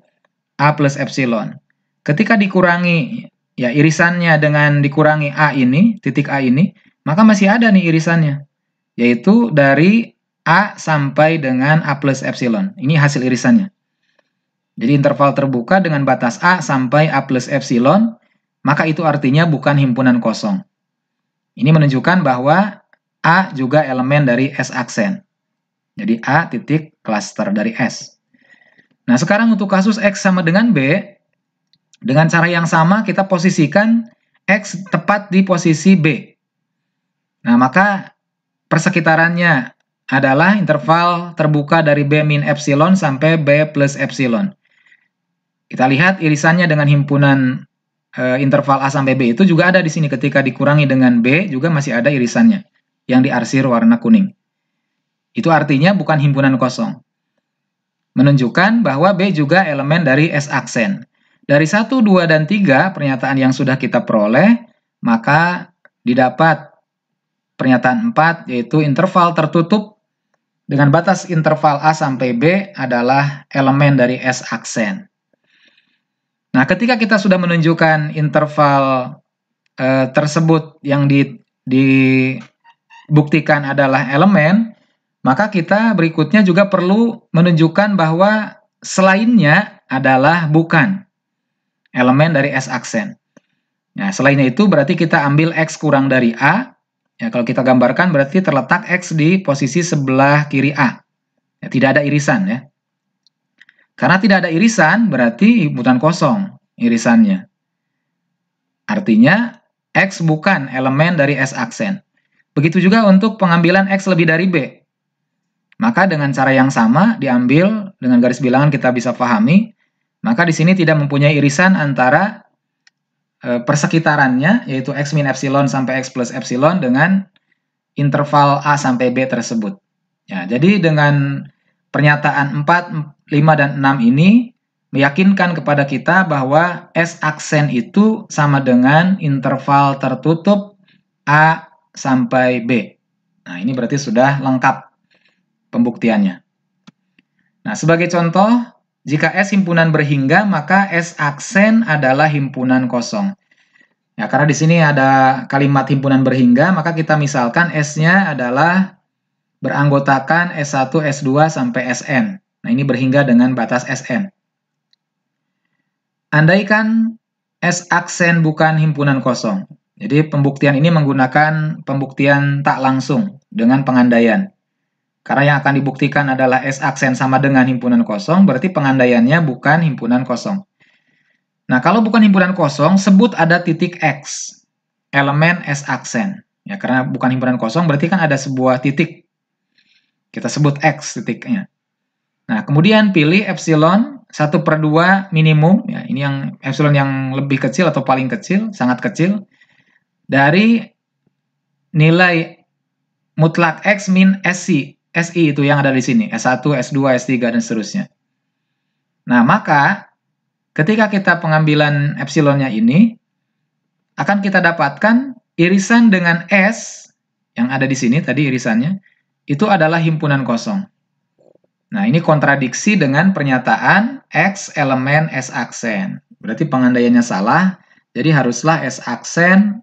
A plus epsilon. Ketika dikurangi, ya irisannya dengan dikurangi A ini, titik A ini, maka masih ada nih irisannya, yaitu dari A sampai dengan A plus epsilon. Ini hasil irisannya. Jadi interval terbuka dengan batas A sampai A plus epsilon, maka itu artinya bukan himpunan kosong. Ini menunjukkan bahwa A juga elemen dari S aksen. Jadi A titik klaster dari S. Nah, sekarang untuk kasus X sama dengan B, dengan cara yang sama kita posisikan X tepat di posisi B. Nah, maka persekitarannya adalah interval terbuka dari B min epsilon sampai B plus epsilon. Kita lihat irisannya dengan himpunan interval A sampai B itu juga ada di sini. Ketika dikurangi dengan B juga masih ada irisannya yang diarsir warna kuning. Itu artinya bukan himpunan kosong. Menunjukkan bahwa B juga elemen dari S aksen. Dari 1, 2, dan 3 pernyataan yang sudah kita peroleh, maka didapat pernyataan 4 yaitu interval tertutup dengan batas interval A sampai B adalah elemen dari S aksen. Nah, ketika kita sudah menunjukkan interval tersebut yang dibuktikan adalah elemen, maka kita berikutnya juga perlu menunjukkan bahwa selainnya adalah bukan elemen dari S aksen. Nah, selainnya itu berarti kita ambil X kurang dari A. Ya, kalau kita gambarkan berarti terletak X di posisi sebelah kiri A. Ya, tidak ada irisan ya. Karena tidak ada irisan, berarti himpunan kosong irisannya. Artinya, X bukan elemen dari S aksen. Begitu juga untuk pengambilan X lebih dari B. Maka dengan cara yang sama, diambil dengan garis bilangan kita bisa pahami, maka di sini tidak mempunyai irisan antara persekitarannya, yaitu X min epsilon sampai X plus epsilon dengan interval A sampai B tersebut. Ya, jadi dengan pernyataan 4, 5, dan 6 ini meyakinkan kepada kita bahwa S aksen itu sama dengan interval tertutup A sampai B. Nah, ini berarti sudah lengkap pembuktiannya. Nah, sebagai contoh, jika S himpunan berhingga, maka S aksen adalah himpunan kosong. Ya, karena di sini ada kalimat himpunan berhingga, maka kita misalkan S-nya adalah beranggotakan S1, S2, sampai Sn. Nah, ini berhingga dengan batas Sn. Andaikan S aksen bukan himpunan kosong. Jadi pembuktian ini menggunakan pembuktian tak langsung dengan pengandaian. Karena yang akan dibuktikan adalah S aksen sama dengan himpunan kosong, berarti pengandaiannya bukan himpunan kosong. Nah, kalau bukan himpunan kosong, sebut ada titik X, elemen S aksen. Ya, karena bukan himpunan kosong, berarti kan ada sebuah titik. Kita sebut X titiknya. Nah, kemudian pilih epsilon 1/2 minimum. Ya, ini yang epsilon yang lebih kecil atau paling kecil, sangat kecil. Dari nilai mutlak X min SI. SI itu yang ada di sini. S1, S2, S3, dan seterusnya. Nah, maka ketika kita pengambilan epsilonnya ini, akan kita dapatkan irisan dengan S yang ada di sini, tadi irisannya, itu adalah himpunan kosong. Nah, ini kontradiksi dengan pernyataan X elemen S aksen. Berarti pengandaiannya salah, jadi haruslah S aksen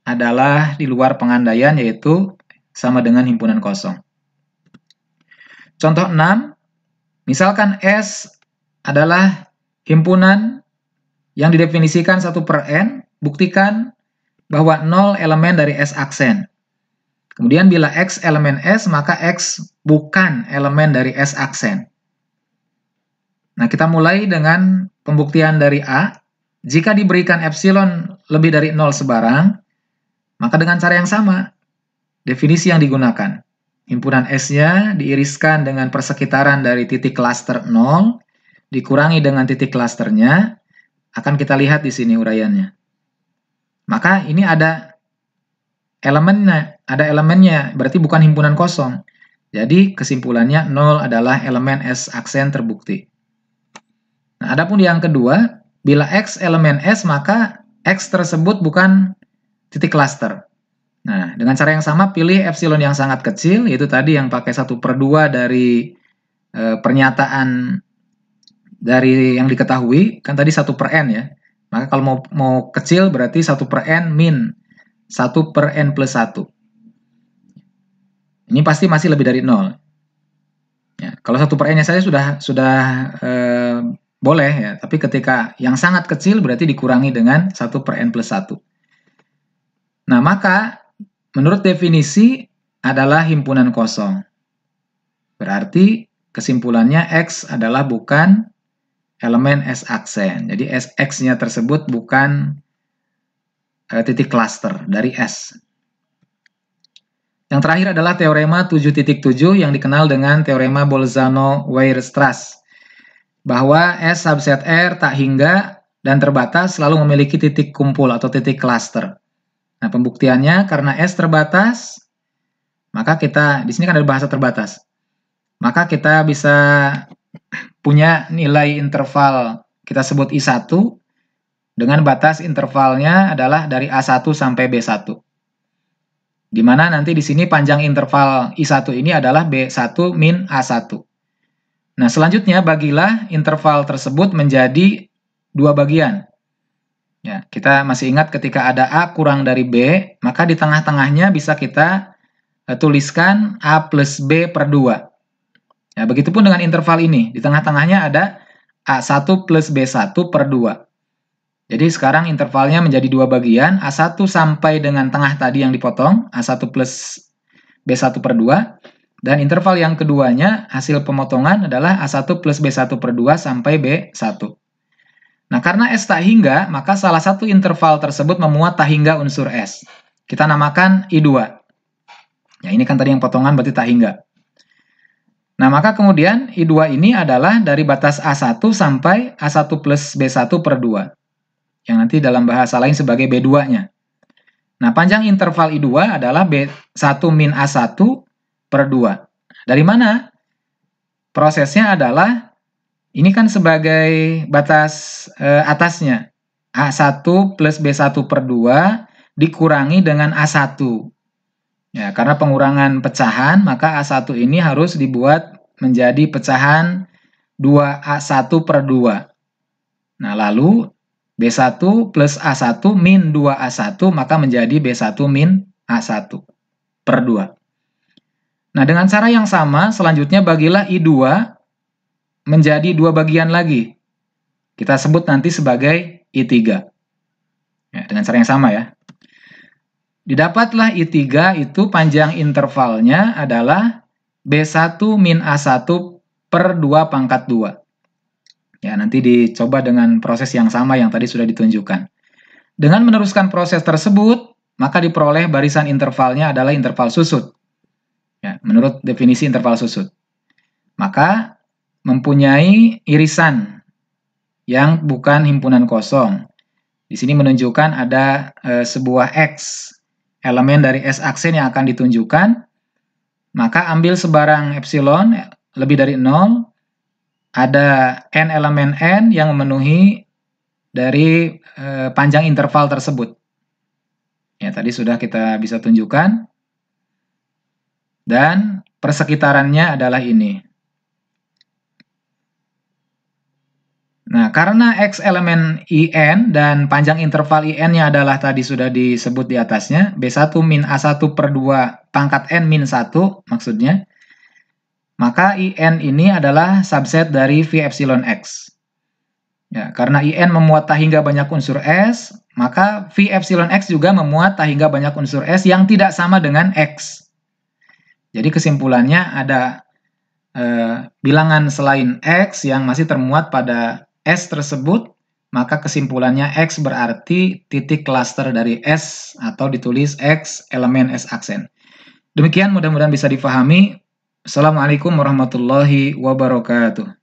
adalah di luar pengandaian, yaitu sama dengan himpunan kosong. Contoh 6, misalkan S adalah himpunan yang didefinisikan 1/n, buktikan bahwa 0 elemen dari S aksen. Kemudian bila X elemen S, maka X bukan elemen dari S aksen. Nah, kita mulai dengan pembuktian dari A. Jika diberikan epsilon lebih dari 0 sebarang, maka dengan cara yang sama, definisi yang digunakan. Himpunan S-nya diiriskan dengan persekitaran dari titik klaster 0, dikurangi dengan titik klasternya, akan kita lihat di sini uraiannya. Maka ini ada elemennya, berarti bukan himpunan kosong. Jadi kesimpulannya 0 adalah elemen S aksen terbukti. Nah, adapun yang kedua, bila X elemen S, maka X tersebut bukan titik cluster. Nah, dengan cara yang sama pilih epsilon yang sangat kecil, yaitu tadi yang pakai 1/2 dari pernyataan dari yang diketahui, kan tadi 1/n ya. Maka kalau mau kecil berarti 1/n min 1/n+1. Ini pasti masih lebih dari 0. Ya, kalau 1/n-nya saja sudah boleh ya, tapi ketika yang sangat kecil berarti dikurangi dengan 1/n+1. Nah, maka menurut definisi adalah himpunan kosong. Berarti kesimpulannya X adalah bukan elemen S aksen. Jadi X-nya tersebut bukan titik cluster dari S. Yang terakhir adalah teorema 7.7 yang dikenal dengan teorema Bolzano-Weierstrass, bahwa S subset R tak hingga dan terbatas selalu memiliki titik kumpul atau titik cluster. Nah, pembuktiannya karena S terbatas, maka kita di sini kan ada bahasa terbatas. Maka kita bisa punya nilai interval kita sebut I1 dengan batas intervalnya adalah dari A1 sampai B1. Di mana nanti di sini panjang interval I1 ini adalah B1 min A1. Nah, selanjutnya bagilah interval tersebut menjadi dua bagian. Ya, kita masih ingat ketika ada A kurang dari B, maka di tengah-tengahnya bisa kita tuliskan A plus B per 2. Ya, begitupun dengan interval ini. Di tengah-tengahnya ada A1 plus B1 per 2. Jadi sekarang intervalnya menjadi dua bagian, A1 sampai dengan tengah tadi yang dipotong, A1 plus B1 per 2, dan interval yang keduanya, hasil pemotongan adalah A1 plus B1 per 2 sampai B1. Nah, karena S tak hingga, maka salah satu interval tersebut memuat tak hingga unsur S. Kita namakan I2. Ya, ini kan tadi yang potongan berarti tak hingga. Nah, maka kemudian I2 ini adalah dari batas A1 sampai A1 plus B1 per 2. Yang nanti dalam bahasa lain sebagai B2-nya. Nah, panjang interval I2 adalah B1 min A1 per 2. Dari mana? Prosesnya adalah, ini kan sebagai batas atasnya. A1 plus B1 per 2 dikurangi dengan A1. Ya, karena pengurangan pecahan, maka A1 ini harus dibuat menjadi pecahan 2A1 per 2. Nah, lalu B1 plus A1 min 2A1, maka menjadi B1 min A1 per 2. Nah, dengan cara yang sama, selanjutnya bagilah I2 menjadi dua bagian lagi. Kita sebut nanti sebagai I3. Ya, dengan cara yang sama ya. Didapatlah I3 itu panjang intervalnya adalah B1 min A1 per 2 pangkat 2. Ya, nanti dicoba dengan proses yang sama yang tadi sudah ditunjukkan. Dengan meneruskan proses tersebut, maka diperoleh barisan intervalnya adalah interval susut. Ya, menurut definisi interval susut. Maka mempunyai irisan yang bukan himpunan kosong. Di sini menunjukkan ada sebuah X, elemen dari S aksen yang akan ditunjukkan. Maka ambil sebarang epsilon lebih dari 0, ada n elemen n yang memenuhi dari panjang interval tersebut. Ya, tadi sudah kita bisa tunjukkan. Dan persekitarannya adalah ini. Nah, karena X elemen IN dan panjang interval IN-nya adalah tadi sudah disebut di atasnya, B1 min A1 per 2 pangkat N min 1 maksudnya, maka IN ini adalah subset dari V epsilon X. Ya, karena IN memuat tak hingga banyak unsur S, maka V epsilon X juga memuat tak hingga banyak unsur S yang tidak sama dengan X. Jadi kesimpulannya ada bilangan selain X yang masih termuat pada S tersebut, maka kesimpulannya X berarti titik cluster dari S atau ditulis X elemen S aksen. Demikian mudah-mudahan bisa difahami. Assalamualaikum warahmatullahi wabarakatuh.